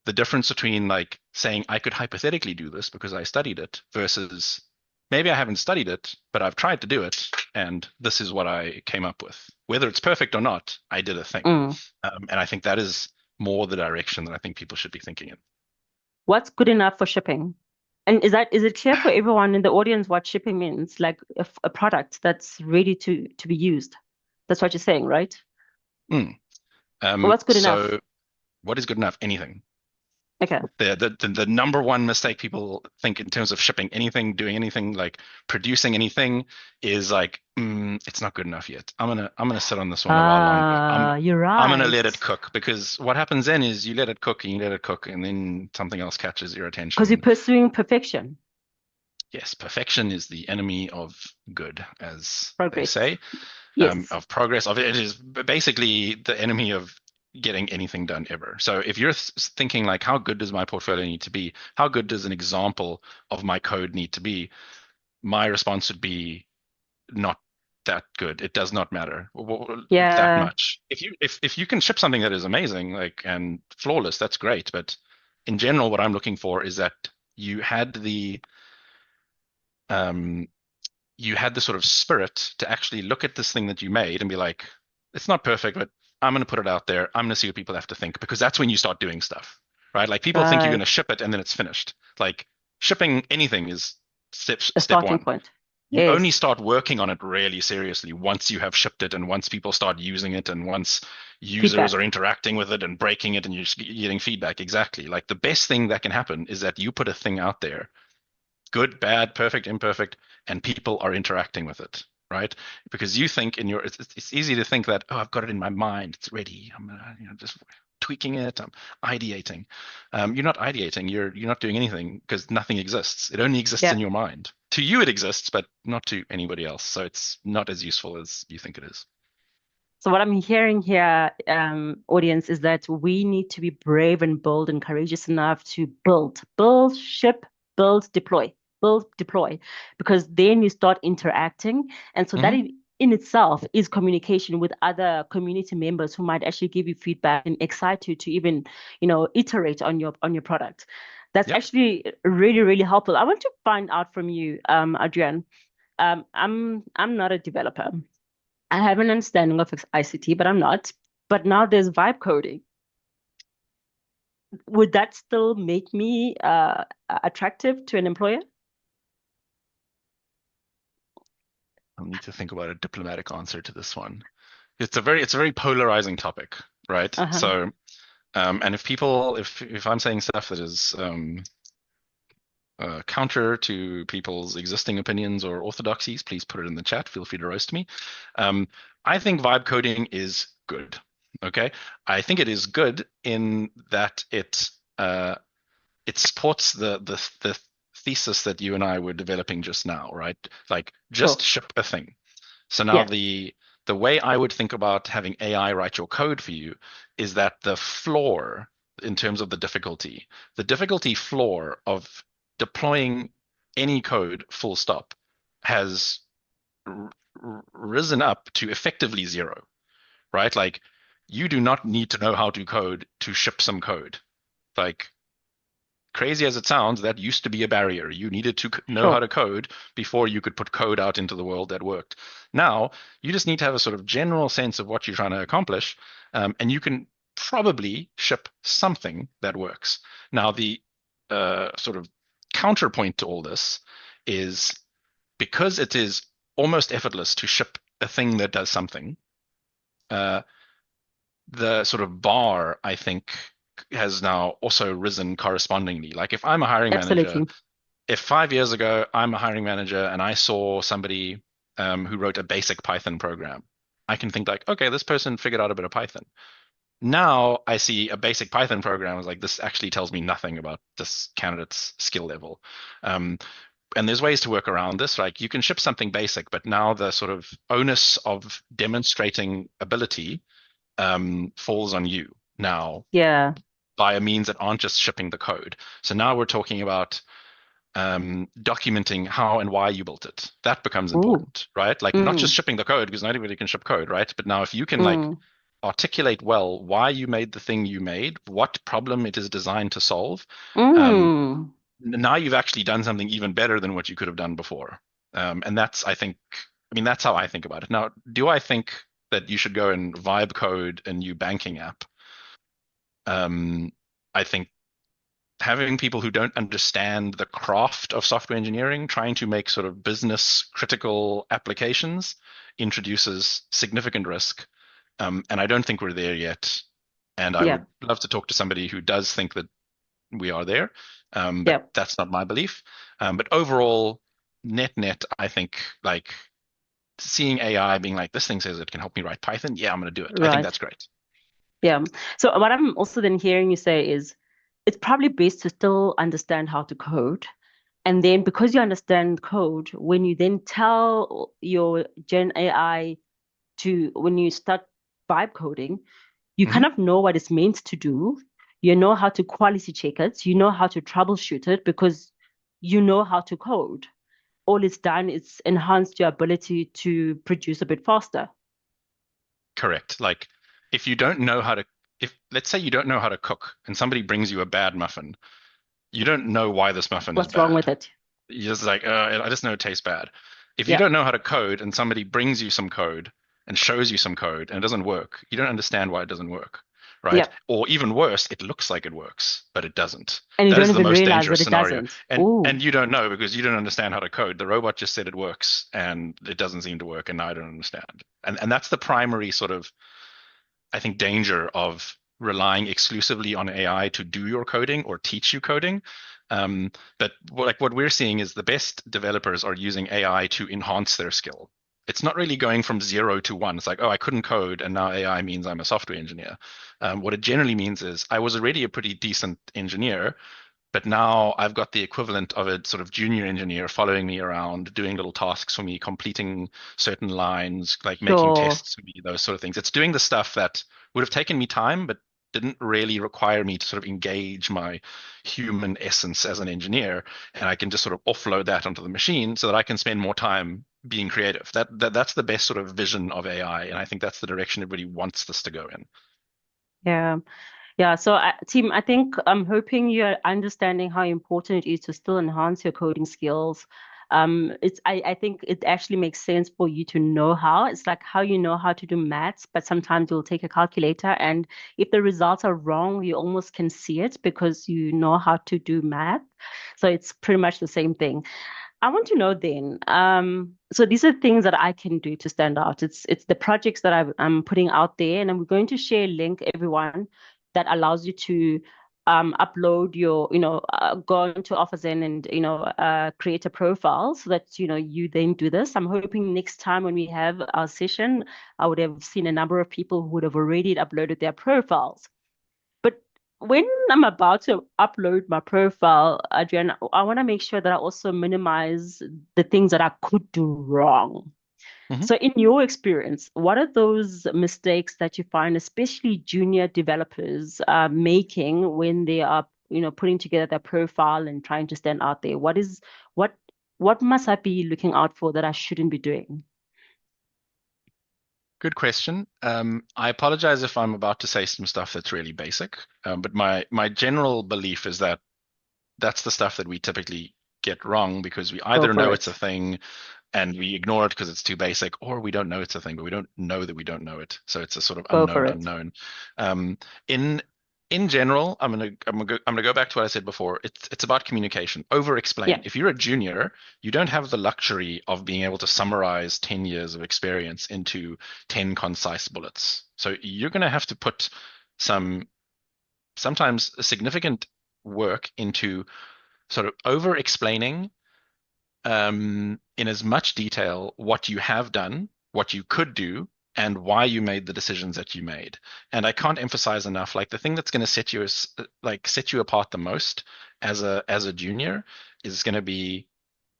difference between like saying I could hypothetically do this because I studied it versus maybe I haven't studied it, but I've tried to do it, and this is what I came up with. Whether it's perfect or not, I did a thing. And I think that is more the direction that I think people should be thinking in. What's good enough for shipping? And is it clear for everyone in the audience what shipping means? Like a product that's ready to be used. That's what you're saying, right? What's good enough? So what is good enough? Anything. Okay. The number one mistake people think in terms of shipping anything, doing anything, like producing anything, is like it's not good enough yet. I'm gonna sit on this one a while longer. You're right. I'm gonna let it cook, because what happens then is you let it cook and you let it cook, and then something else catches your attention. Because you're pursuing perfection. Yes, perfection is the enemy of good, as they Progress. say. Yes. Of progress. It is basically the enemy of getting anything done ever. So if you're thinking like, how good does my portfolio need to be? How good does an example of my code need to be? My response would be not that good. It does not matter that Yeah. much. If you can ship something that is amazing, like, and flawless, that's great. But in general, what I'm looking for is that you had the sort of spirit to actually look at this thing that you made and be like, it's not perfect, but I'm going to put it out there. I'm going to see what people have to think, because that's when you start doing stuff, right? Like, people think you're going to ship it and then it's finished. Like, shipping anything is A step starting one. point. You Yes. only start working on it really seriously once you have shipped it, and once people start using it, and once users Feedback. are interacting with it and breaking it and you're getting feedback. Exactly. Like, the best thing that can happen is that you put a thing out there, good, bad, perfect, imperfect, and people are interacting with it, right? Because you think in your, it's easy to think that, oh, I've got it in my mind, it's ready, I'm just tweaking it, I'm ideating. You're not ideating, you're not doing anything, because nothing exists. It only exists in your mind. To you it exists, but not to anybody else. So it's not as useful as you think it is. So what I'm hearing here, audience, is that we need to be brave and bold and courageous enough to build, ship, deploy, because then you start interacting. And so that in itself is communication with other community members who might actually give you feedback and excite you to even, iterate on your product. That's actually really, really helpful. I want to find out from you, Adriaan. I'm not a developer. I have an understanding of ICT, but I'm not. But now there's vibe coding. Would that still make me attractive to an employer? I'll need to think about a diplomatic answer to this one. It's a very polarizing topic, right? So, and if I'm saying stuff that is counter to people's existing opinions or orthodoxies, please put it in the chat. Feel free to roast me. I think vibe coding is good. Okay, I think it is good in that it supports the thesis that you and I were developing just now, right? Like, just ship a thing. So now the way I would think about having AI write your code for you is that the floor, in terms of the difficulty floor of deploying any code full stop, has risen up to effectively zero, right? Like, you do not need to know how to code to ship some code. Like, crazy as it sounds, that used to be a barrier. You needed to know how to code before you could put code out into the world that worked. Now, you just need to have a sort of general sense of what you're trying to accomplish, and you can probably ship something that works. Now, the sort of counterpoint to all this is, because it is almost effortless to ship a thing that does something, the sort of bar, I think, has now also risen correspondingly. Like, if I'm a hiring manager, if 5 years ago I'm a hiring manager and I saw somebody who wrote a basic Python program, I can think like, okay, this person figured out a bit of Python. Now I see a basic Python program, I was like, this actually tells me nothing about this candidate's skill level. And there's ways to work around this. Like, you can ship something basic, but now the sort of onus of demonstrating ability falls on you now. By a means that aren't just shipping the code. So now we're talking about documenting how and why you built it. That becomes important, right? Like, not just shipping the code, because not everybody can ship code, right? But now if you can like articulate well why you made the thing you made, what problem it is designed to solve, now you've actually done something even better than what you could have done before. And that's, that's how I think about it. Now, do I think that you should go and vibe code a new banking app? I think having people who don't understand the craft of software engineering trying to make sort of business critical applications introduces significant risk. And I don't think we're there yet. And I would love to talk to somebody who does think that we are there. But that's not my belief. But overall, net, I think, like, seeing AI being like, this thing says it can help me write Python. Yeah, I'm going to do it. I think that's great. Yeah. So what I'm also then hearing you say is, it's probably best to still understand how to code And then because you understand code, when you then tell your Gen AI when you start vibe coding, you kind of know what it's meant to do. You know how to quality check it. You know how to troubleshoot it because you know how to code. All it's done is enhanced your ability to produce a bit faster. Correct. Like if you don't know how to, if let's say you don't know how to cook and somebody brings you a bad muffin, you don't know why this muffin is What's bad. wrong with it? You're just like, I just know it tastes bad. If you Yeah. don't know how to code and somebody brings you some code and shows you some code and it doesn't work, you don't understand why it doesn't work, right? Yeah. Or even worse, it looks like it works, but it doesn't. And you That don't is the even most realize dangerous that it scenario. doesn't. Ooh. And you don't know because you don't understand how to code. The robot just said it works and it doesn't seem to work, and now I don't understand. And that's the primary sort of, I think, danger of relying exclusively on AI to do your coding or teach you coding. But what we're seeing is the best developers are using AI to enhance their skill. It's not really going from 0 to 1. It's like, oh, I couldn't code, and now AI means I'm a software engineer. What it generally means is I was already a pretty decent engineer, but now I've got the equivalent of a sort of junior engineer following me around, doing little tasks for me, completing certain lines, like making tests for me, those sort of things. It's doing the stuff that would have taken me time, but didn't really require me to sort of engage my human essence as an engineer. And I can just sort of offload that onto the machine so that I can spend more time being creative. That's the best sort of vision of AI. And I think that's the direction everybody wants this to go in. Yeah. Yeah, so team, I think I'm hoping you're understanding how important it is to still enhance your coding skills. I think it actually makes sense for you to know how. It's like how you know how to do maths, but sometimes you'll take a calculator, and if the results are wrong, you almost can see it because you know how to do math. So it's pretty much the same thing. I want to know then, so these are things that I can do to stand out. It's the projects that I'm putting out there, and I'm going to share a link, everyone, that allows you to upload your, go into OfferZen and, create a profile so that, you then do this. I'm hoping next time when we have our session, I would have seen a number of people who would have already uploaded their profiles. But when I'm about to upload my profile, Adriaan, I want to make sure that I also minimize the things that I could do wrong. So in your experience, what are those mistakes that you find, especially junior developers making when they are, putting together their profile and trying to stand out there? What must I be looking out for that I shouldn't be doing? Good question. I apologize if I'm about to say some stuff that's really basic, but my general belief is that that's the stuff that we typically get wrong because we either know it's a thing and we ignore it because it's too basic, or we don't know it's a thing, but we don't know that we don't know it. So it's a sort of unknown. In general, I'm gonna go back to what I said before. It's about communication. Over-explain. Yeah. If you're a junior, you don't have the luxury of being able to summarize 10 years of experience into 10 concise bullets. So you're gonna have to put sometimes significant work into sort of over-explaining in as much detail what you have done, what you could do, and why you made the decisions that you made. And I can't emphasize enough, like the thing that's going to set you apart the most as a junior is going to be,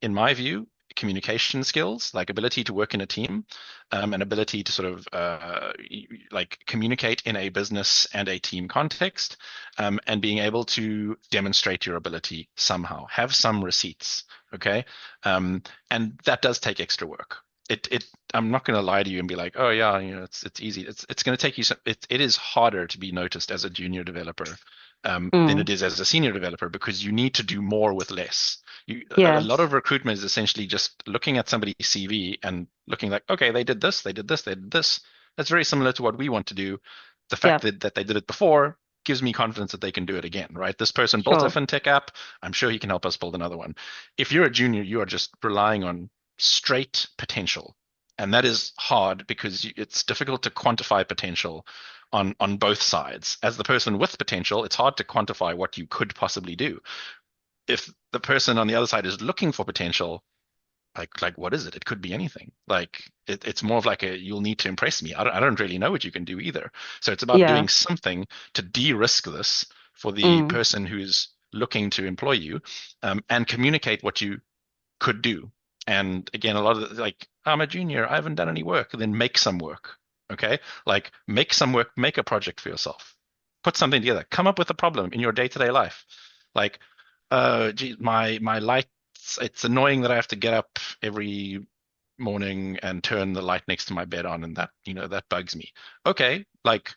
in my view, communication skills, like ability to work in a team, and ability to sort of like communicate in a business and a team context, and being able to demonstrate your ability somehow, have some receipts, okay? And that does take extra work. I'm not going to lie to you and be like, oh yeah, it's easy. It's going to take you it is harder to be noticed as a junior developer than it is as a senior developer because you need to do more with less. A lot of recruitment is essentially just looking at somebody's CV and looking like, okay, they did this, they did this, they did this. That's very similar to what we want to do. The fact that they did it before gives me confidence that they can do it again, right? This person built a fintech app. I'm sure he can help us build another one. If you're a junior, you are just relying on straight potential. And that is hard because it's difficult to quantify potential on both sides. As the person with potential, it's hard to quantify what you could possibly do. If the person on the other side is looking for potential, like what is it? It could be anything. Like it's more of like you'll need to impress me. I don't really know what you can do either. So it's about doing something to de-risk this for the person who's looking to employ you, and communicate what you could do. And again, a lot of like, I'm a junior, I haven't done any work. Then make some work. Okay, like make some work, make a project for yourself, put something together, come up with a problem in your day-to-day life. Like, gee, my lights, it's annoying that I have to get up every morning and turn the light next to my bed on, and that, that bugs me. Okay, like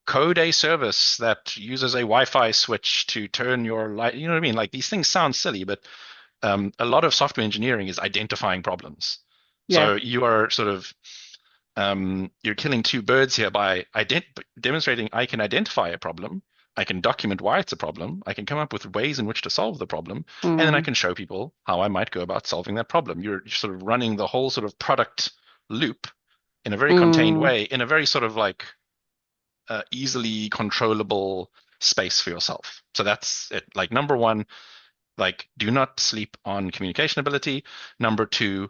code a service that uses a Wi-Fi switch to turn your light. You know what I mean? Like these things sound silly, but a lot of software engineering is identifying problems. So you are sort of you're killing two birds here by demonstrating I can identify a problem, I can document why it's a problem, I can come up with ways in which to solve the problem, and then I can show people how I might go about solving that problem. You're sort of running the whole sort of product loop in a very contained way, in a very sort of like easily controllable space for yourself. So that's it. Like number one, like do not sleep on communication ability. Number two,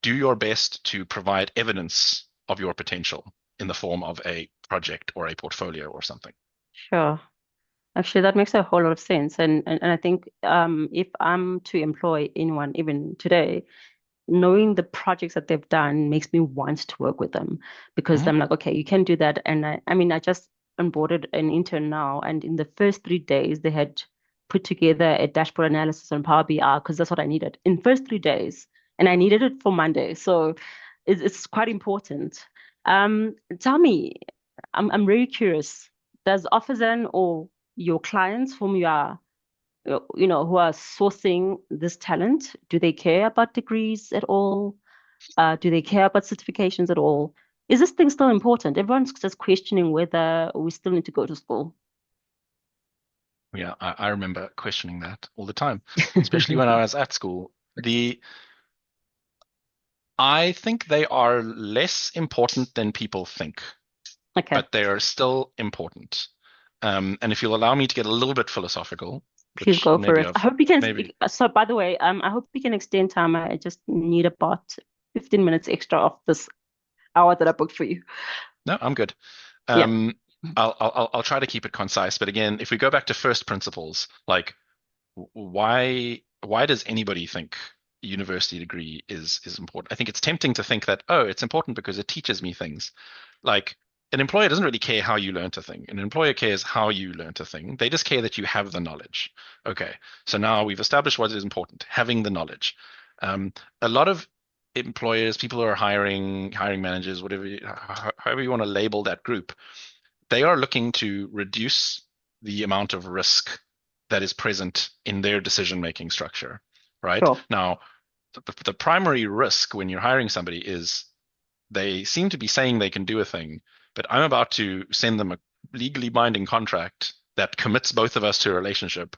do your best to provide evidence of your potential in the form of a project or a portfolio or something. Sure. Actually, that makes a whole lot of sense. And I think if I'm to employ anyone, even today, knowing the projects that they've done makes me want to work with them, because I'm like, okay, you can do that. And I mean, I just onboarded an intern now, and in the first 3 days, they had put together a dashboard analysis on Power BI, because that's what I needed in first 3 days. And I needed it for Monday. So it's quite important. Tell me, I'm really curious, does OfferZen or your clients whom you are, who are sourcing this talent, do they care about degrees at all? Do they care about certifications at all? Is this thing still important? Everyone's just questioning whether we still need to go to school. Yeah, I remember questioning that all the time, especially when I was at school. I think they are less important than people think, but they are still important. And if you'll allow me to get a little bit philosophical, please go for it. I hope you can. So, by the way, I hope we can extend time. I just need about 15 minutes extra of this hour that I booked for you. No, I'm good. I'll try to keep it concise. But again, if we go back to first principles, like why does anybody think university degree is important? I think it's tempting to think that, oh, it's important because it teaches me things. Like an employer doesn't really care how you learn a thing. An employer cares how you learn a thing. They just care that you have the knowledge. Okay, so now we've established what is important, having the knowledge. A lot of employers, people who are hiring managers, however you want to label that group, they are looking to reduce the amount of risk that is present in their decision-making structure, right? Sure. Now, the primary risk when you're hiring somebody is they seem to be saying they can do a thing, but I'm about to send them a legally binding contract that commits both of us to a relationship.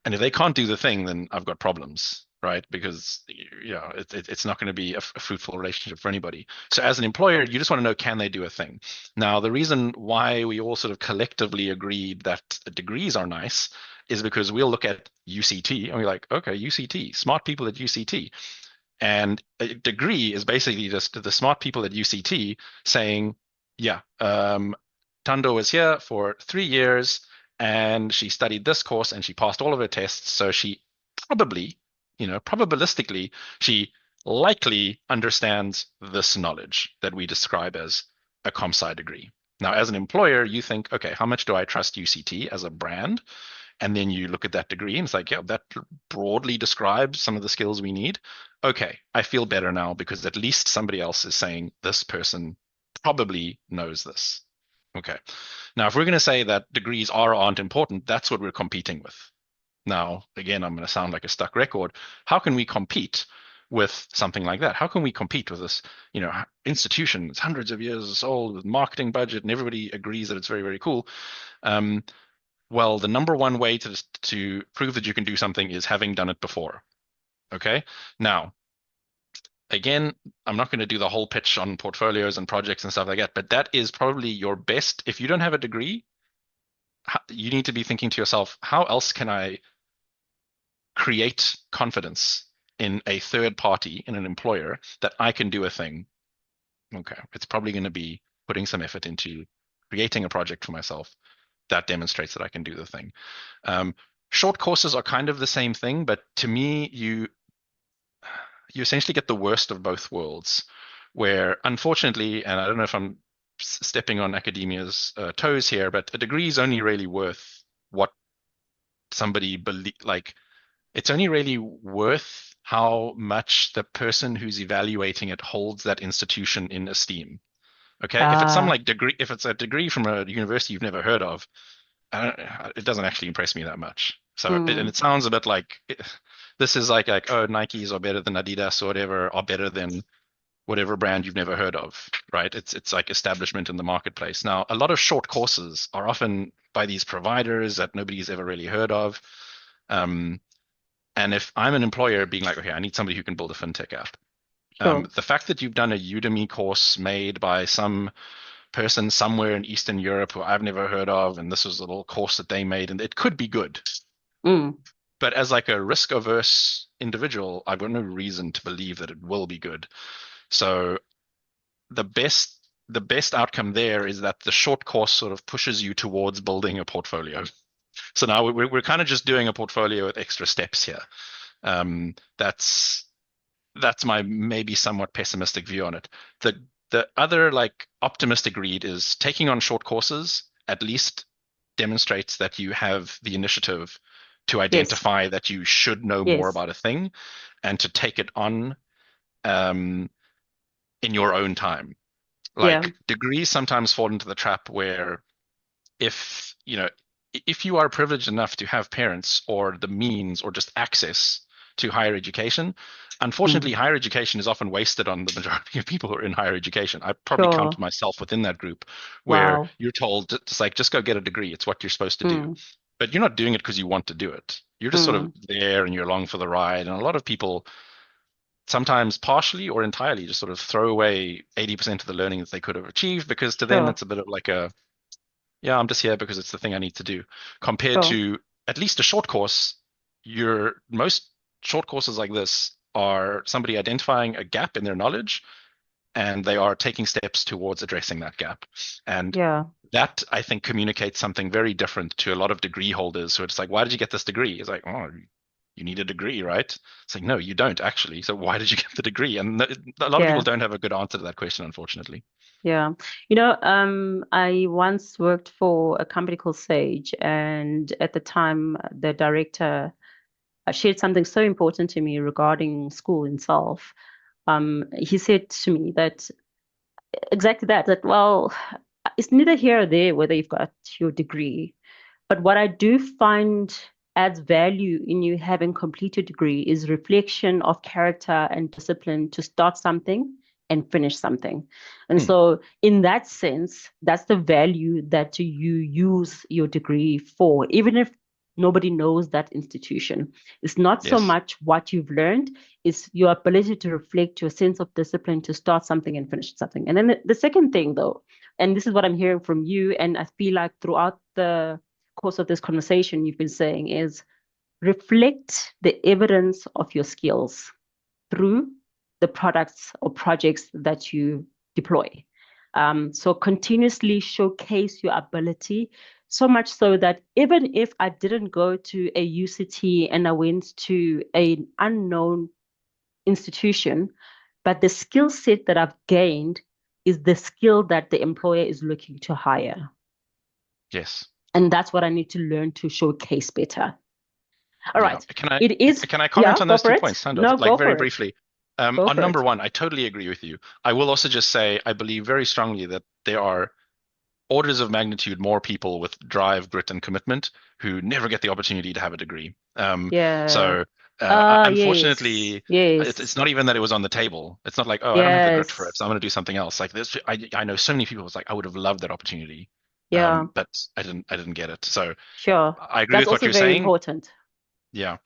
And if they can't do the thing, then I've got problems, right? Because it's not going to be a fruitful relationship for anybody. So as an employer, you just want to know, can they do a thing? Now, the reason why we all sort of collectively agreed that degrees are nice is because we'll look at UCT and we're like, okay, UCT, smart people at UCT. And a degree is basically just the smart people at UCT saying, yeah, Tando was here for 3 years and she studied this course and she passed all of her tests. So she probably, probabilistically, she likely understands this knowledge that we describe as a comp sci degree. Now, as an employer, you think, okay, how much do I trust UCT as a brand? And then you look at that degree and it's like, yeah, that broadly describes some of the skills we need. Okay, I feel better now because at least somebody else is saying this person probably knows this. Okay. Now, if we're going to say that degrees are or aren't important, that's what we're competing with. Now, again, I'm going to sound like a stuck record. How can we compete with something like that? How can we compete with this, institution that's hundreds of years old with marketing budget and everybody agrees that it's very, very cool? Well, the number one way to prove that you can do something is having done it before. Okay. Now, again, I'm not going to do the whole pitch on portfolios and projects and stuff like that, but that is probably your best. If you don't have a degree, you need to be thinking to yourself, how else can I create confidence in a third party, in an employer, that I can do a thing? Okay. It's probably going to be putting some effort into creating a project for myself, that demonstrates that I can do the thing. Short courses are kind of the same thing, but to me, you essentially get the worst of both worlds, where unfortunately, and I don't know if I'm stepping on academia's toes here, but a degree is only really worth what somebody like. It's only really worth how much the person who's evaluating it holds that institution in esteem. Okay, if it's some like degree, if it's a degree from a university you've never heard of, it doesn't actually impress me that much. So, and it sounds a bit like this is like oh, Nikes are better than Adidas or whatever, are better than whatever brand you've never heard of, right? It's like establishment in the marketplace. Now, a lot of short courses are often by these providers that nobody's ever really heard of. And if I'm an employer being like, okay, I need somebody who can build a fintech app. The fact that you've done a Udemy course made by some person somewhere in Eastern Europe who I've never heard of, and this was a little course that they made, and it could be good. But as like a risk-averse individual, I've got no reason to believe that it will be good. So the best outcome there is that the short course sort of pushes you towards building a portfolio. So now we're kind of just doing a portfolio with extra steps here. That's my maybe somewhat pessimistic view on it. The other like optimistic read is taking on short courses at least demonstrates that you have the initiative to identify that you should know more about a thing and to take it on in your own time. Like degrees sometimes fall into the trap where if you are privileged enough to have parents or the means or just access to higher education, unfortunately, higher education is often wasted on the majority of people who are in higher education. I probably count myself within that group where you're told just go get a degree. It's what you're supposed to do. But you're not doing it because you want to do it. You're just sort of there and you're along for the ride. And a lot of people sometimes partially or entirely just sort of throw away 80% of the learning that they could have achieved because to them it's a bit of like I'm just here because it's the thing I need to do. Compared to at least a short course, most short courses like this are somebody identifying a gap in their knowledge and they are taking steps towards addressing that gap. And that I think communicates something very different to a lot of degree holders who it's like, why did you get this degree? It's like, oh, you need a degree, right? It's like, no, you don't actually. So why did you get the degree? And a lot of people don't have a good answer to that question, unfortunately. Yeah. I once worked for a company called Sage, and at the time, the director shared something so important to me regarding school itself. He said to me that exactly that, well, it's neither here or there whether you've got your degree, but what I do find adds value in you having completed degree is reflection of character and discipline to start something and finish something. And so in that sense, that's the value that you use your degree for, even if nobody knows that institution. It's not so much what you've learned, it's your ability to reflect, your sense of discipline to start something and finish something. And then the second thing though, and this is what I'm hearing from you, and I feel like throughout the course of this conversation you've been saying is reflect the evidence of your skills through the products or projects that you deploy. So continuously showcase your ability, so much so that even if I didn't go to a UCT and I went to an unknown institution, but the skill set that I've gained is the skill that the employer is looking to hire. Yes. And that's what I need to learn to showcase better. All right. Can I comment on those 2 points, Sandra? No, like very briefly. On number one, I totally agree with you. I will also just say I believe very strongly that there are orders of magnitude more people with drive, grit, and commitment who never get the opportunity to have a degree. So unfortunately, it's not even that it was on the table. It's not like, oh, I don't have the grit for it, so I'm going to do something else. Like this, I know so many people who's like, I would have loved that opportunity. But I didn't get it. So I agree with what you're saying. That's also very important. Yeah.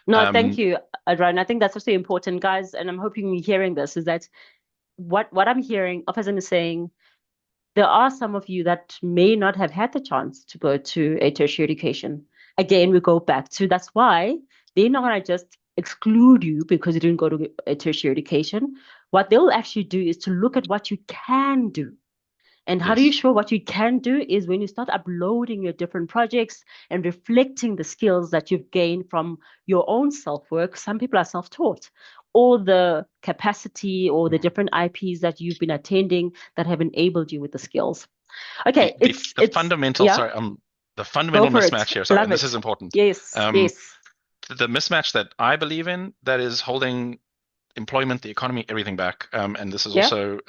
No, thank you, Adriaan. I think that's also important, guys, and I'm hoping you're hearing this, is that what I'm hearing, OfferZen is saying, there are some of you that may not have had the chance to go to a tertiary education. Again, we go back to that's why they're not going to just exclude you because you didn't go to a tertiary education. What they'll actually do is to look at what you can do. And how do you show what you can do is when you start uploading your different projects and reflecting the skills that you've gained from your own self-work. Some people are self-taught, or the capacity or the different IPs that you've been attending that have enabled you with the skills. Okay, the fundamental, yeah. sorry, the fundamental mismatch here, sorry, and this is important. Yes, yes. The mismatch that I believe in, that is holding employment, the economy, everything back. And this is also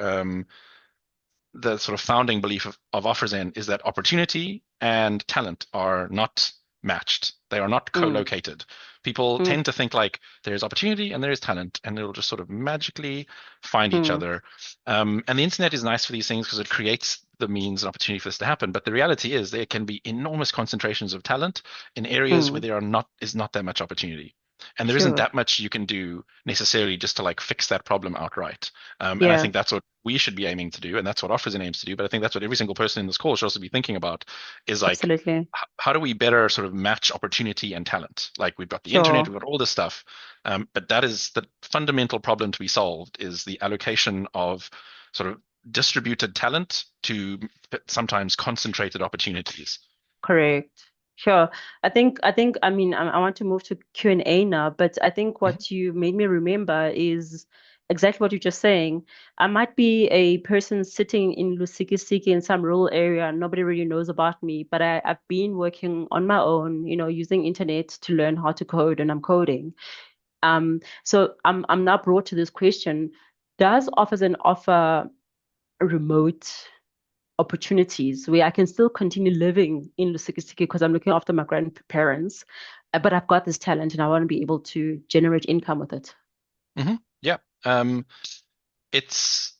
the sort of founding belief of OfferZen, is that opportunity and talent are not matched. They are not co-located. People tend to think like there's opportunity and there is talent, and it'll just sort of magically find each other. And the internet is nice for these things because it creates the means and opportunity for this to happen. But the reality is there can be enormous concentrations of talent in areas where there is not that much opportunity. And there isn't that much you can do necessarily just to like fix that problem outright. And I think that's what we should be aiming to do, and that's what OfferZen aims to do. But I think that's what every single person in this call should also be thinking about, is like, how do we better sort of match opportunity and talent? Like, we've got the internet, we've got all this stuff, but that is the fundamental problem to be solved, is the allocation of sort of distributed talent to sometimes concentrated opportunities. Correct. Sure. I mean, I want to move to Q&A now, but I think what you made me remember is exactly what you're just saying. I might be a person sitting in Lusikisiki in some rural area and nobody really knows about me, but I've been working on my own, using internet to learn how to code, and I'm coding. So I'm now brought to this question: does OfferZen offer remote opportunities where I can still continue living in Lusikisiki because I'm looking after my grandparents, but I've got this talent and I want to be able to generate income with it? Yeah. It's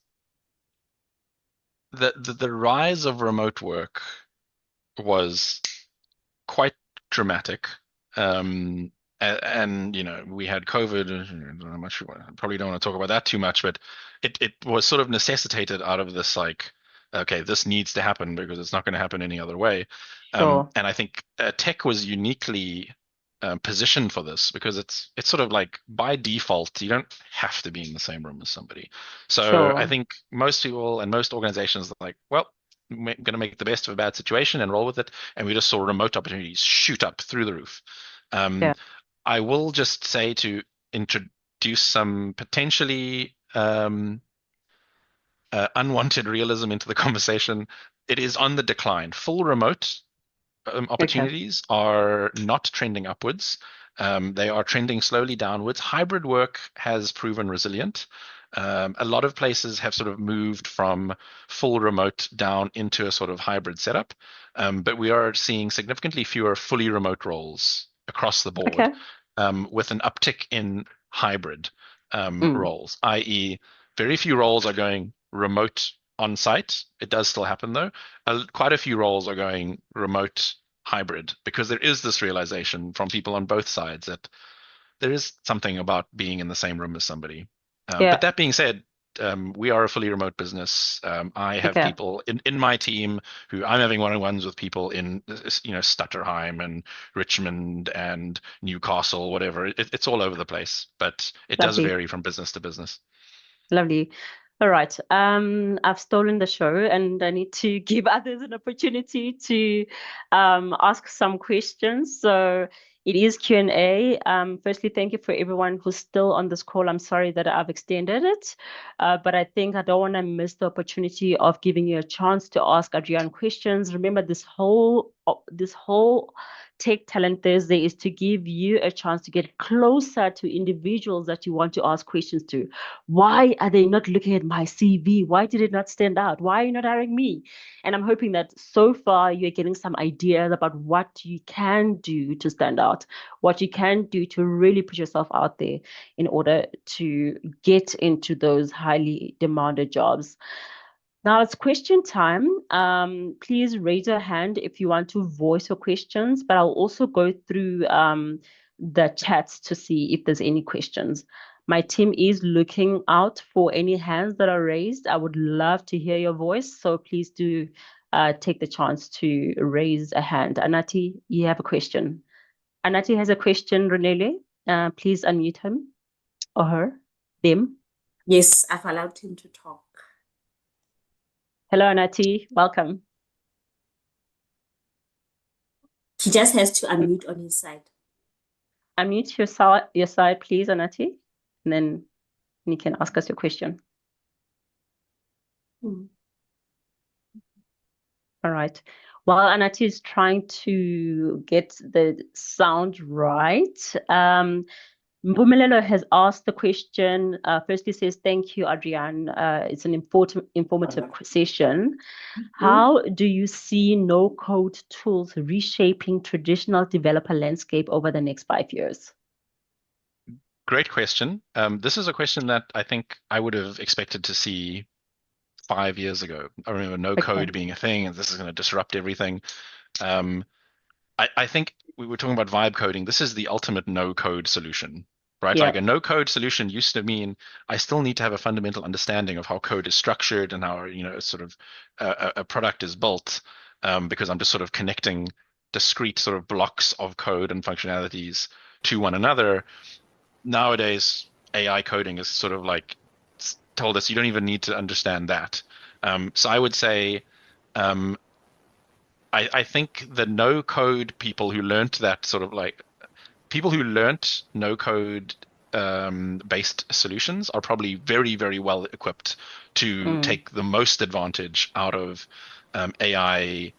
the rise of remote work was quite dramatic. And we had COVID. I'm not sure, I probably don't want to talk about that too much, but it was sort of necessitated out of this, like, okay, this needs to happen because it's not going to happen any other way. And I think tech was uniquely positioned for this, because it's sort of like by default you don't have to be in the same room as somebody. So I think most people and most organizations are like, well, we're going to make the best of a bad situation and roll with it, and we just saw remote opportunities shoot up through the roof. I will just say, to introduce some potentially unwanted realism into the conversation, it is on the decline. Full remote opportunities are not trending upwards. They are trending slowly downwards. Hybrid work has proven resilient. A lot of places have sort of moved from full remote down into a sort of hybrid setup, but we are seeing significantly fewer fully remote roles across the board, with an uptick in hybrid roles, i.e. very few roles are going remote on site. It does still happen though. Quite a few roles are going remote hybrid, because there is this realization from people on both sides that there is something about being in the same room as somebody. But that being said, we are a fully remote business. I have people in my team who I'm having one-on-ones with people in, Stutterheim and Richmond and Newcastle, whatever. It's all over the place, but it does vary from business to business. Lovely. All right. I've stolen the show, and I need to give others an opportunity to ask some questions. So it is Q&A. Firstly, thank you for everyone who's still on this call. I'm sorry that I've extended it, but I think I don't want to miss the opportunity of giving you a chance to ask Adriaan questions. Remember, this whole Tech Talent Thursday is to give you a chance to get closer to individuals that you want to ask questions to. Why are they not looking at my CV? Why did it not stand out? Why are you not hiring me? And I'm hoping that so far you're getting some ideas about what you can do to stand out, what you can do to really put yourself out there in order to get into those highly demanded jobs. Now it's question time. Please raise your hand if you want to voice your questions, but I'll also go through the chats to see if there's any questions. My team is looking out for any hands that are raised. I would love to hear your voice, so please do take the chance to raise a hand. Anati, you have a question. Anati has a question, Renele. Please unmute him or her, them. Yes, I've allowed him to talk. Hello, Anati. Welcome. He just has to unmute on his side. Unmute your side, please, Anati, and then you can ask us your question. All right. While Anati is trying to get the sound right, Mpumelelo has asked the question. Firstly, says thank you, Adriaan. It's an informative session. How do you see no-code tools reshaping traditional developer landscape over the next 5 years? Great question. This is a question that I think I would have expected to see 5 years ago. I remember no code being a thing, and this is going to disrupt everything. I think we were talking about vibe coding. This is the ultimate no code solution, right? Yeah. Like a no code solution used to mean I still need to have a fundamental understanding of how code is structured and how, sort of a product is built, because I'm just sort of connecting discrete sort of blocks of code and functionalities to one another. Nowadays, AI coding is sort of like told us you don't even need to understand that. So I would say, I think the no code people who learned that sort of like people who learnt no code based solutions are probably very, very well equipped to take the most advantage out of AI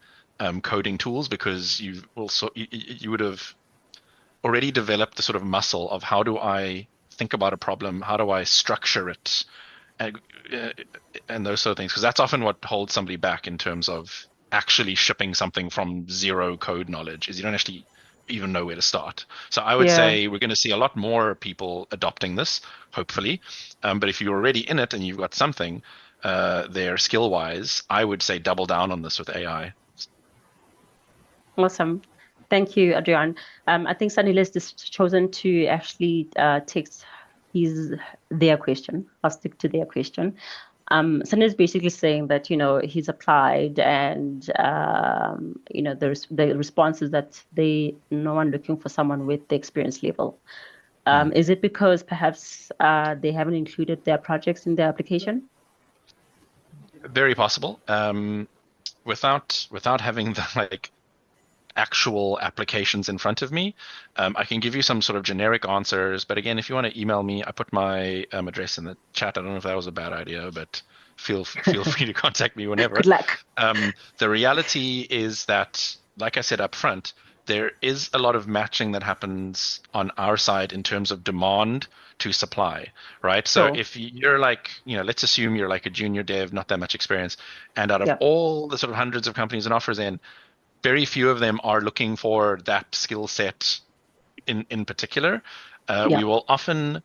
coding tools, because you would have already developed the sort of muscle of how do I think about a problem, how do I structure it, and those sort of things, because that's often what holds somebody back in terms of actually shipping something from zero code knowledge, is you don't actually even know where to start. So I would say we're going to see a lot more people adopting this, hopefully. But if you're already in it and you've got something there skill-wise, I would say double down on this with AI. Awesome. Thank you, Adriaan. I think Sanilis has chosen to actually text their question. I'll stick to their question. Sunil is basically saying that, he's applied and, the response is that no one looking for someone with the experience level. Is it because perhaps they haven't included their projects in their application? Very possible. Without having the actual applications in front of me, I can give you some sort of generic answers. But again, if you want to email me, I put my address in the chat. I don't know if that was a bad idea, but feel free to contact me whenever. Good luck. The reality is that, like I said up front, there is a lot of matching that happens on our side in terms of demand to supply, right? So if you're let's assume you're like a junior dev, not that much experience, and out of all the sort of hundreds of companies and OfferZen, very few of them are looking for that skill set in particular. We will often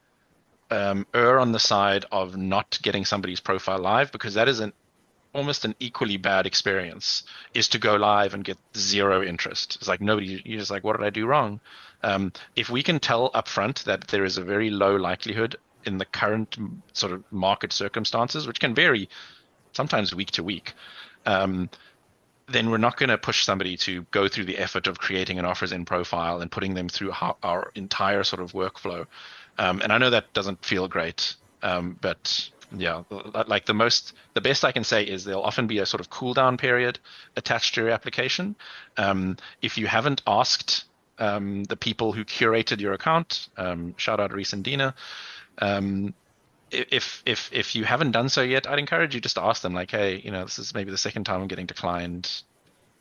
err on the side of not getting somebody's profile live, because that is almost an equally bad experience, is to go live and get zero interest. It's like you're just like, what did I do wrong? If we can tell upfront that there is a very low likelihood in the current sort of market circumstances, which can vary sometimes week to week, then we're not going to push somebody to go through the effort of creating an OfferZen profile and putting them through our entire sort of workflow. And I know that doesn't feel great, but yeah, like the best I can say is there'll often be a sort of cooldown period attached to your application. If you haven't asked the people who curated your account, shout out Reese and Dina, if you haven't done so yet, I'd encourage you just to ask them, like, hey, this is maybe the second time I'm getting declined.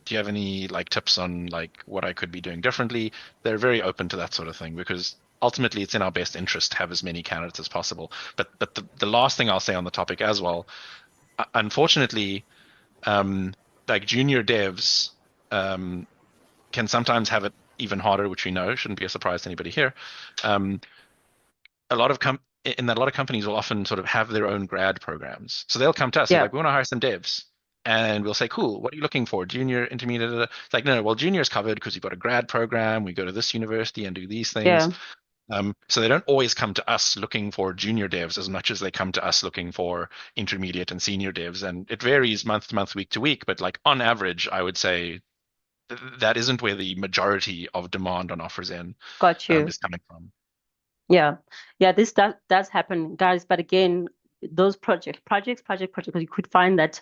Do you have any tips on what I could be doing differently? They're very open to that sort of thing, because ultimately it's in our best interest to have as many candidates as possible. But the last thing I'll say on the topic as well, unfortunately, junior devs can sometimes have it even harder, which we know shouldn't be a surprise to anybody here. A lot of companies will often sort of have their own grad programs. So they'll come to us, like, we want to hire some devs. And we'll say, cool, what are you looking for? Junior, intermediate? It's like, no, well, junior is covered because you've got a grad program. We go to this university and do these things. So they don't always come to us looking for junior devs as much as they come to us looking for intermediate and senior devs. And it varies month to month, week to week. But on average, I would say that isn't where the majority of demand on OfferZen is coming from. Yeah, this does happen, guys. But again, those projects, because you could find that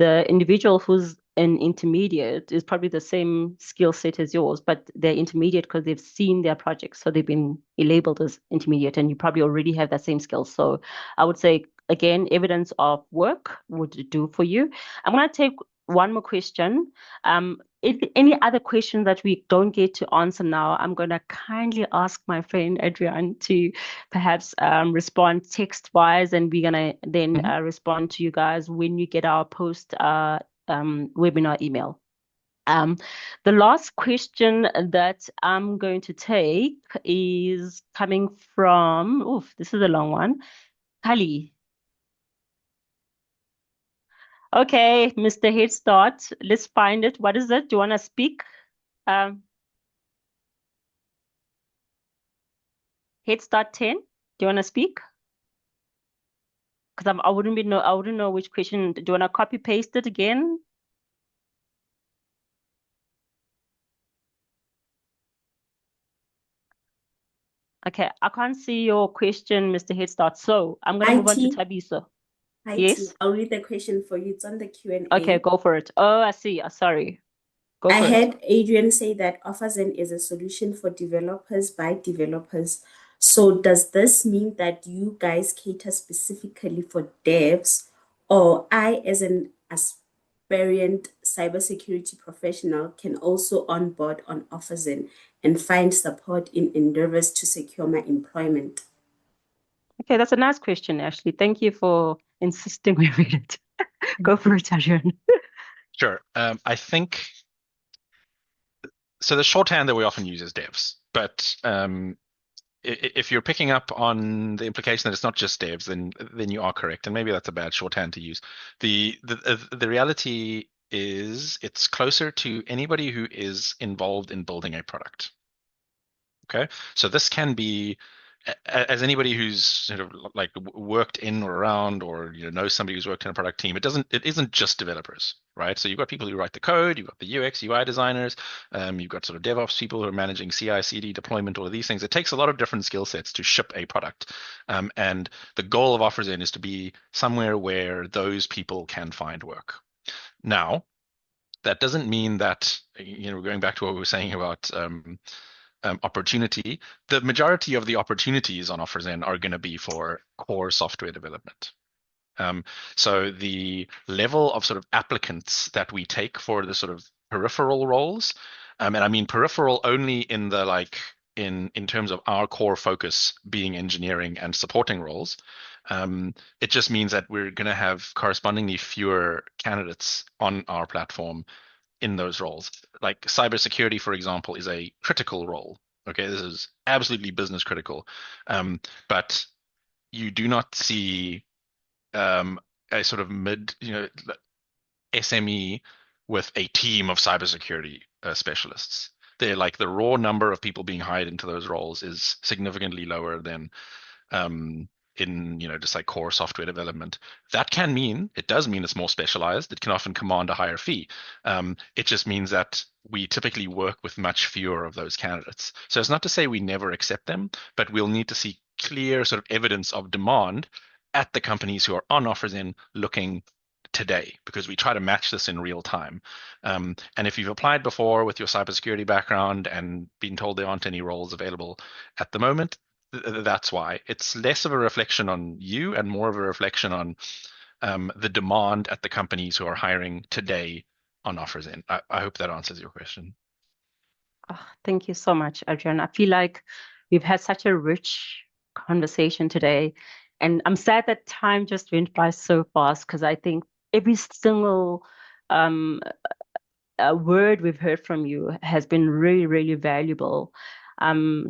the individual who's an intermediate is probably the same skill set as yours, but they're intermediate because they've seen their projects. So they've been labeled as intermediate, and you probably already have that same skill. So I would say, again, evidence of work would do for you. I'm going to take one more question. If any other questions that we don't get to answer now, I'm going to kindly ask my friend Adriaan to perhaps respond text-wise, and we're going to then respond to you guys when you get our post webinar email. The last question that I'm going to take is coming from, this is a long one, Kali. Okay, Mr. Head Start, let's find it. What is it? Do you want to speak? Head Start 10, do you want to speak? Because I wouldn't know which question. Do you want to copy paste it again? Okay, I can't see your question, Mr. Head Start. So I'm going to move on to Thabiso. Yes. I'll read the question for you. It's on the Q&A. Okay, go for it. Oh, I see. Sorry. Go for it. I heard Adriaan say that OfferZen is a solution for developers by developers. So does this mean that you guys cater specifically for devs, or I, as an aspirant cybersecurity professional, can also onboard on OfferZen and find support in endeavors to secure my employment? Okay, that's a nice question, Ashley. Thank you for insisting we read it. Go for it, Adriaan. Sure. I think so. The shorthand that we often use is devs, but if you're picking up on the implication that it's not just devs, then you are correct, and maybe that's a bad shorthand to use. The reality is it's closer to anybody who is involved in building a product. Okay, so this can be as anybody who's sort of like worked in or around, or knows somebody who's worked in a product team. It isn't just developers, right? So you've got people who write the code, you've got the UX UI designers, you've got sort of DevOps people who are managing CI/CD deployment, all of these things. It takes a lot of different skill sets to ship a product, and the goal of OfferZen is to be somewhere where those people can find work. Now, that doesn't mean that going back to what we were saying about opportunity, the majority of the opportunities on OfferZen are going to be for core software development. So the level of sort of applicants that we take for the sort of peripheral roles, and I mean peripheral only in the in terms of our core focus being engineering and supporting roles, it just means that we're going to have correspondingly fewer candidates on our platform in those roles. Like cybersecurity, for example, is a critical role. Okay, this is absolutely business critical, but you do not see a sort of mid, SME with a team of cybersecurity specialists. They're like the raw number of people being hired into those roles is significantly lower than in just like core software development. That does mean it's more specialized. It can often command a higher fee. It just means that we typically work with much fewer of those candidates. So it's not to say we never accept them, but we'll need to see clear sort of evidence of demand at the companies who are on OfferZen looking today, because we try to match this in real time. And if you've applied before with your cybersecurity background and been told there aren't any roles available at the moment, that's why. It's less of a reflection on you and more of a reflection on the demand at the companies who are hiring today on OfferZen. I hope that answers your question. Oh, thank you so much, Adriaan. I feel like we've had such a rich conversation today, and I'm sad that time just went by so fast, because I think every single word we've heard from you has been really, really valuable.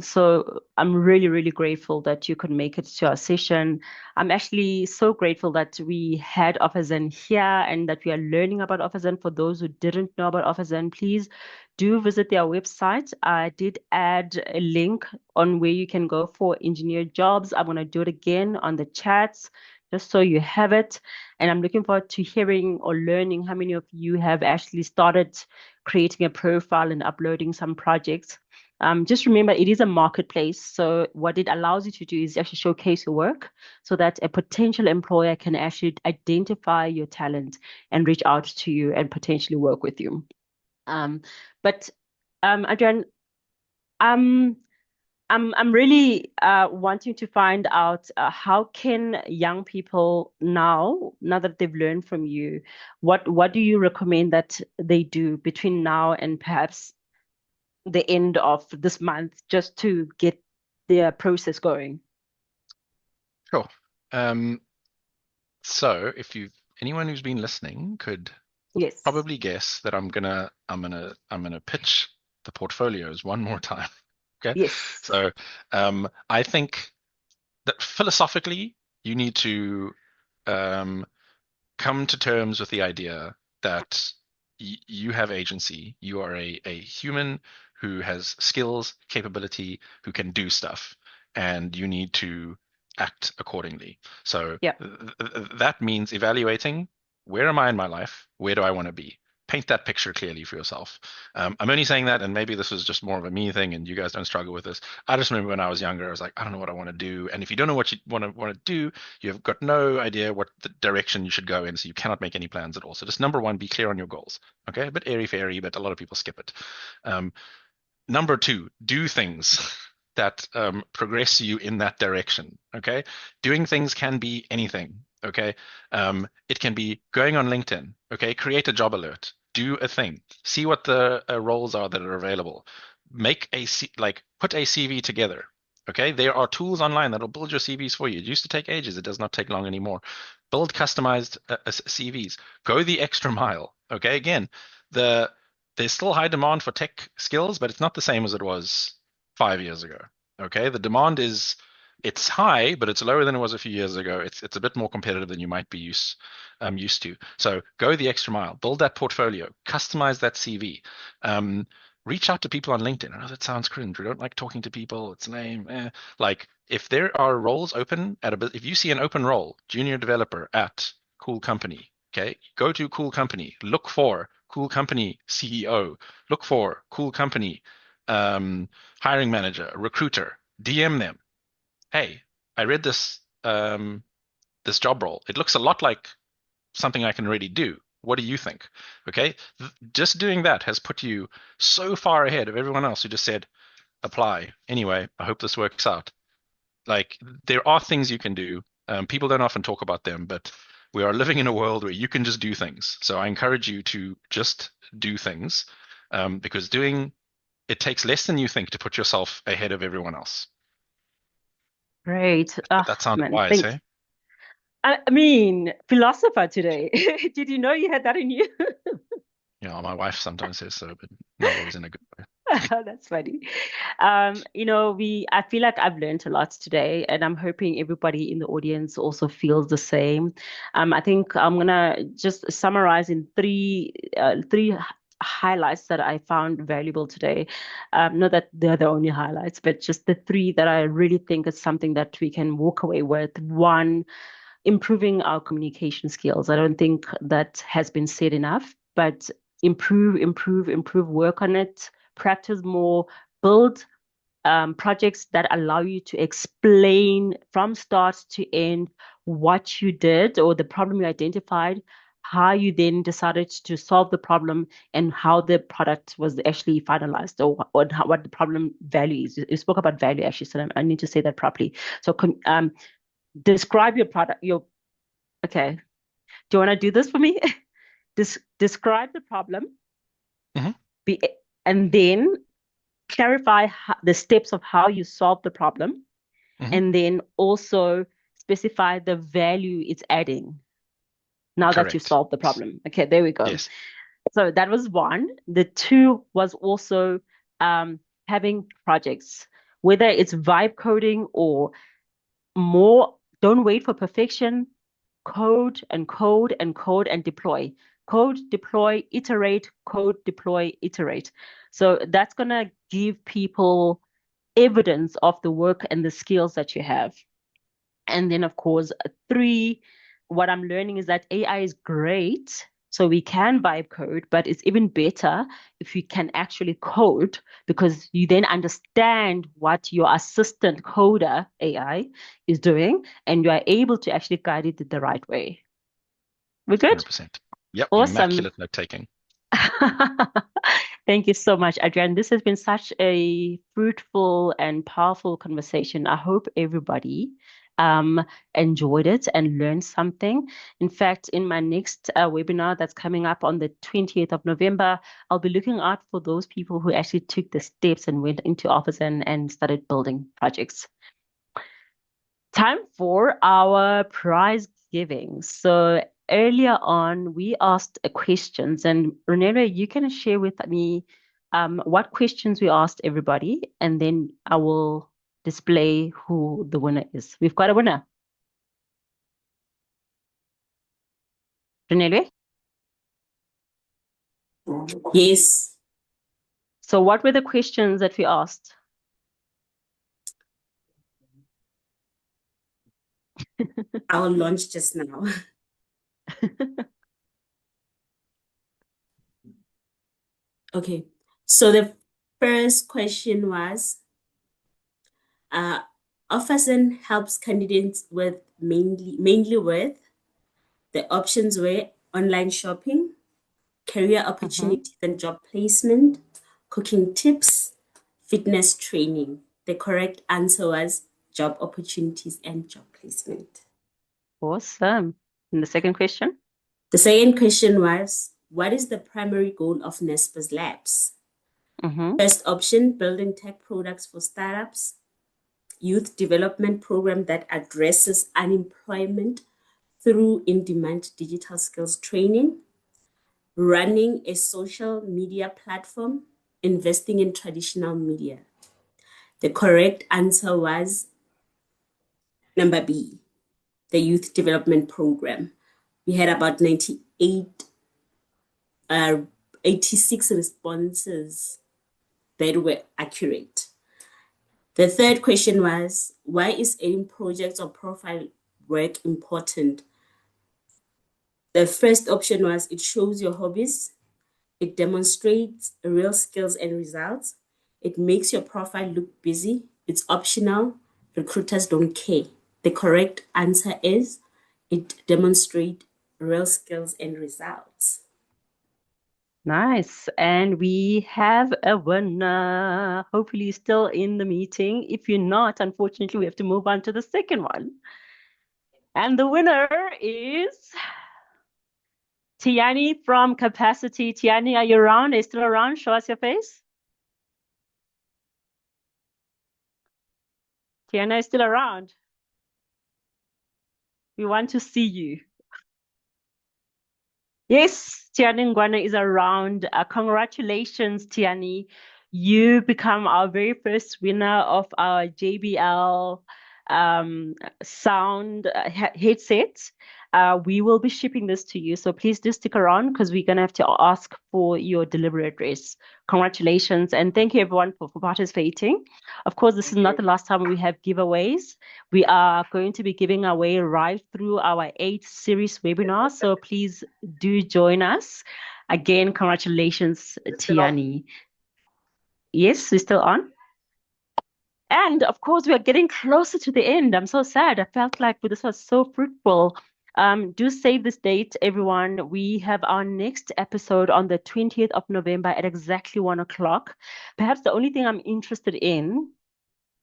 So I'm really, really grateful that you could make it to our session. I'm actually so grateful that we had OfferZen here and that we are learning about OfferZen. For those who didn't know about OfferZen, please do visit their website. I did add a link on where you can go for engineer jobs. I'm going to do it again on the chats, just so you have it. And I'm looking forward to hearing or learning how many of you have actually started creating a profile and uploading some projects. Just remember, it is a marketplace. So what it allows you to do is actually showcase your work so that a potential employer can actually identify your talent and reach out to you and potentially work with you. But Adriaan, I'm really wanting to find out how can young people now that they've learned from you, what do you recommend that they do between now and perhaps the end of this month just to get their process going? Sure. So if anyone who's been listening could probably guess that I'm gonna pitch the portfolios one more time. Okay. Yes. So I think that philosophically you need to come to terms with the idea that you have agency. You are a human who has skills, capability, who can do stuff, and you need to act accordingly. So that means evaluating, where am I in my life? Where do I want to be? Paint that picture clearly for yourself. I'm only saying that, and maybe this was just more of a me thing, and you guys don't struggle with this. I just remember when I was younger, I was like, I don't know what I want to do. And if you don't know what you want to do, you've got no idea what the direction you should go in, so you cannot make any plans at all. So just number one, be clear on your goals. Okay, a bit airy-fairy, but a lot of people skip it. Number two, do things that progress you in that direction. Okay, doing things can be anything. Okay, it can be going on LinkedIn. Okay, create a job alert, do a thing, see what the roles are that are available, put a CV together. Okay, there are tools online that'll build your CVs for you. It used to take ages. It does not take long anymore. Build customized CVs. Go the extra mile. Okay, again, there's still high demand for tech skills, but it's not the same as it was 5 years ago. Okay, the demand it's high, but it's lower than it was a few years ago. It's a bit more competitive than you might be used to. So go the extra mile, build that portfolio, customize that CV, reach out to people on LinkedIn. I know that sounds cringe. We don't like talking to people. It's lame. Like if there are roles open if you see an open role, junior developer at cool company, okay, go to cool company, look for cool company CEO, look for cool company hiring manager, recruiter, DM them. Hey, I read this this job role. It looks a lot like something I can really do. What do you think? Okay, just doing that has put you so far ahead of everyone else who just said, apply. Anyway, I hope this works out. Like, there are things you can do. People don't often talk about them, but we are living in a world where you can just do things. So I encourage you to just do things because it takes less than you think to put yourself ahead of everyone else. Great. That sounds wise, hey? I mean, philosopher today. Did you know you had that in you? Yeah, my wife sometimes says so, but not always in a good way. That's funny. I feel like I've learned a lot today, and I'm hoping everybody in the audience also feels the same. I think I'm gonna just summarize in three highlights that I found valuable today. Not that they're the only highlights, but just the three that I really think is something that we can walk away with. One, improving our communication skills. I don't think that has been said enough, but improve, work on it, practice more, build projects that allow you to explain from start to end what you did or the problem you identified, how you then decided to solve the problem, and how the product was actually finalized, or what the problem value is. You spoke about value, actually, so I need to say that properly. So describe your product. Okay. Do you want to do this for me? Describe the problem, and then clarify the steps of how you solve the problem, and then also specify the value it's adding now that you've solved the problem. Okay, there we go. Yes. So that was one. The two was also having projects, whether it's vibe coding or more. Don't wait for perfection. Code and deploy. Code, deploy, iterate, code, deploy, iterate. So that's going to give people evidence of the work and the skills that you have. And then, of course, three, what I'm learning is that AI is great So we can vibe code, but it's even better if you can actually code, because you then understand what your assistant coder AI is doing, and you are able to actually guide it the right way. We're good? 100%. Yep, Awesome. immaculate note-taking. Thank you so much, Adriaan. This has been such a fruitful and powerful conversation. I hope everybody enjoyed it and learned something. In fact, in my next webinar that's coming up on the 20th of November, I'll be looking out for those people who actually took the steps and went into OfferZen and started building projects. Time for our prize giving. So earlier on, we asked questions, and Renee, you can share with me what questions we asked everybody, and then I will display who the winner is. We've got a winner. Renee? Yes. So what were the questions that we asked? I'll launch just now. Okay, so the first question was, OfferZen helps candidates with mainly with, the options were online shopping, career opportunities and job placement, cooking tips, fitness training. The correct answer was job opportunities and job placement. Awesome. And the second question? The second question was, what is the primary goal of Naspers Labs? First option, building tech products for startups, youth development program that addresses unemployment through in-demand digital skills training, running a social media platform, investing in traditional media. The correct answer was number B, the youth development program. We had about 86 responses that were accurate. The third question was, why is adding projects or profile work important? The first option was, it shows your hobbies, it demonstrates real skills and results, it makes your profile look busy, it's optional, recruiters don't care. The correct answer is, it demonstrates real skills and results. Nice. And we have a winner. Hopefully you're still in the meeting. If you're not, unfortunately, we have to move on to the second one. And the winner is Tiani from Capacity. Tiani, are you around? Are you still around? Show us your face. Tiani is still around. We want to see you. Yes, Tiani Ngwana is around. Congratulations, Tiani. You become our very first winner of our JBL sound headset. We will be shipping this to you, so please do stick around because we're going to have to ask for your delivery address. Congratulations, and thank you everyone for participating. Of course, this is not the last time we have giveaways. We are going to be giving away right through our 8 series webinars, so please do join us. Again, congratulations, Tiani. Yes, we're still on. And of course, we are getting closer to the end. I'm so sad. I felt like this was so fruitful. Do save this date, everyone. We have our next episode on the 20th of November at exactly 1 o'clock. Perhaps the only thing I'm interested in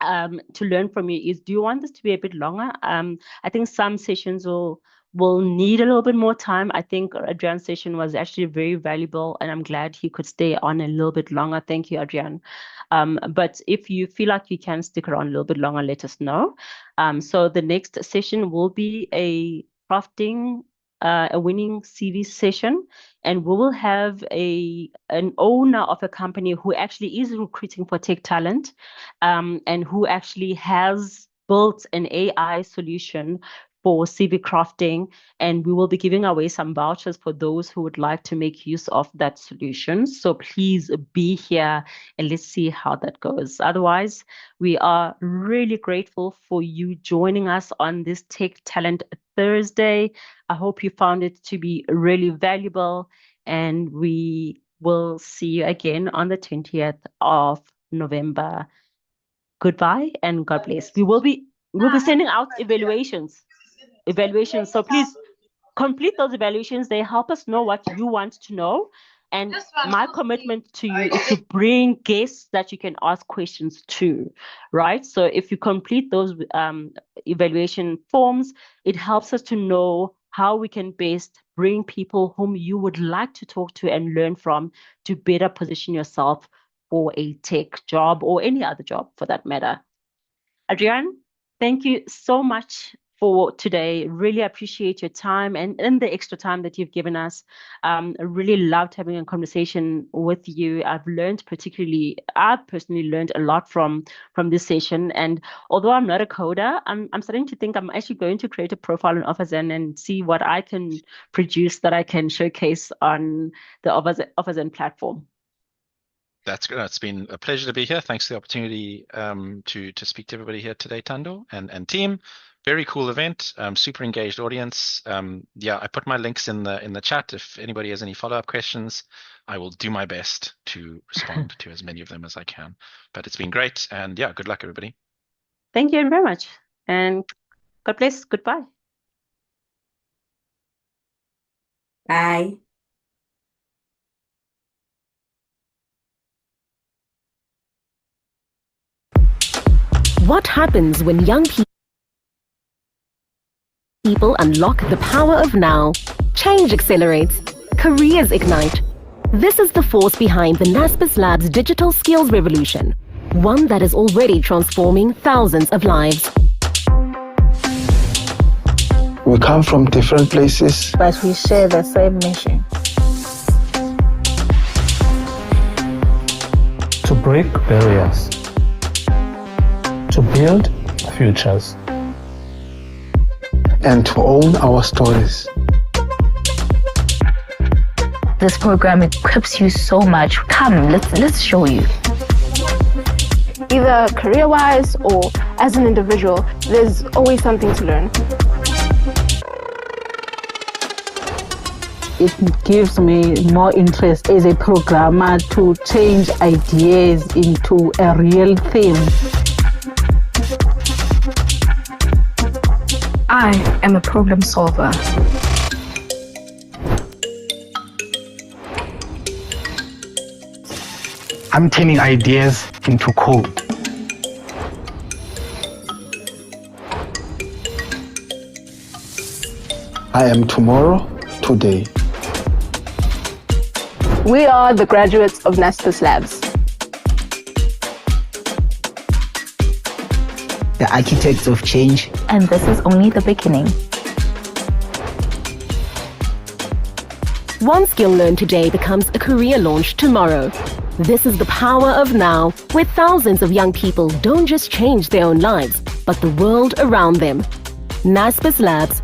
to learn from you is, do you want this to be a bit longer? I think some sessions will need a little bit more time. I think Adriaan's session was actually very valuable, and I'm glad he could stay on a little bit longer. Thank you, Adriaan. But if you feel like you can stick around a little bit longer, let us know. So the next session will be a crafting a winning CV session, and we will have an owner of a company who actually is recruiting for tech talent, and who actually has built an AI solution for CV crafting, and we will be giving away some vouchers for those who would like to make use of that solution. So please be here and let's see how that goes. Otherwise, we are really grateful for you joining us on this Tech Talent Thursday. I hope you found it to be really valuable, and we will see you again on the 20th of November. Goodbye and God bless. We'll be sending out evaluations. So please complete those evaluations. They help us know what you want to know. And my commitment to you is to bring guests that you can ask questions to, right? So if you complete those evaluation forms, it helps us to know how we can best bring people whom you would like to talk to and learn from to better position yourself for a tech job or any other job for that matter. Adriaan, thank you so much for today. Really appreciate your time and the extra time that you've given us. I really loved having a conversation with you. I've personally learned a lot from this session. And although I'm not a coder, I'm starting to think I'm actually going to create a profile on OfferZen and see what I can produce that I can showcase on the OfferZen platform. That's good. It's been a pleasure to be here. Thanks for the opportunity to speak to everybody here today, Tando and team. Very cool event. Super engaged audience. I put my links in the chat. If anybody has any follow-up questions, I will do my best to respond to as many of them as I can. But it's been great, and good luck, everybody. Thank you very much, and God bless. Goodbye. Bye. What happens when young people unlock the power of now? Change accelerates. Careers ignite. This is the force behind the Naspers Labs digital skills revolution, one that is already transforming thousands of lives. We come from different places, but we share the same mission. To break barriers. To build futures. and to own our stories. This program equips you so much. Come, let's show you. Either career-wise or as an individual, there's always something to learn. It gives me more interest as a programmer to change ideas into a real thing. I am a problem solver. I'm turning ideas into code. I am tomorrow, today. We are the graduates of Naspers Labs. The architects of change. And this is only the beginning. One skill learned today becomes a career launch tomorrow. This is the power of now, where thousands of young people don't just change their own lives, but the world around them. Naspers Labs,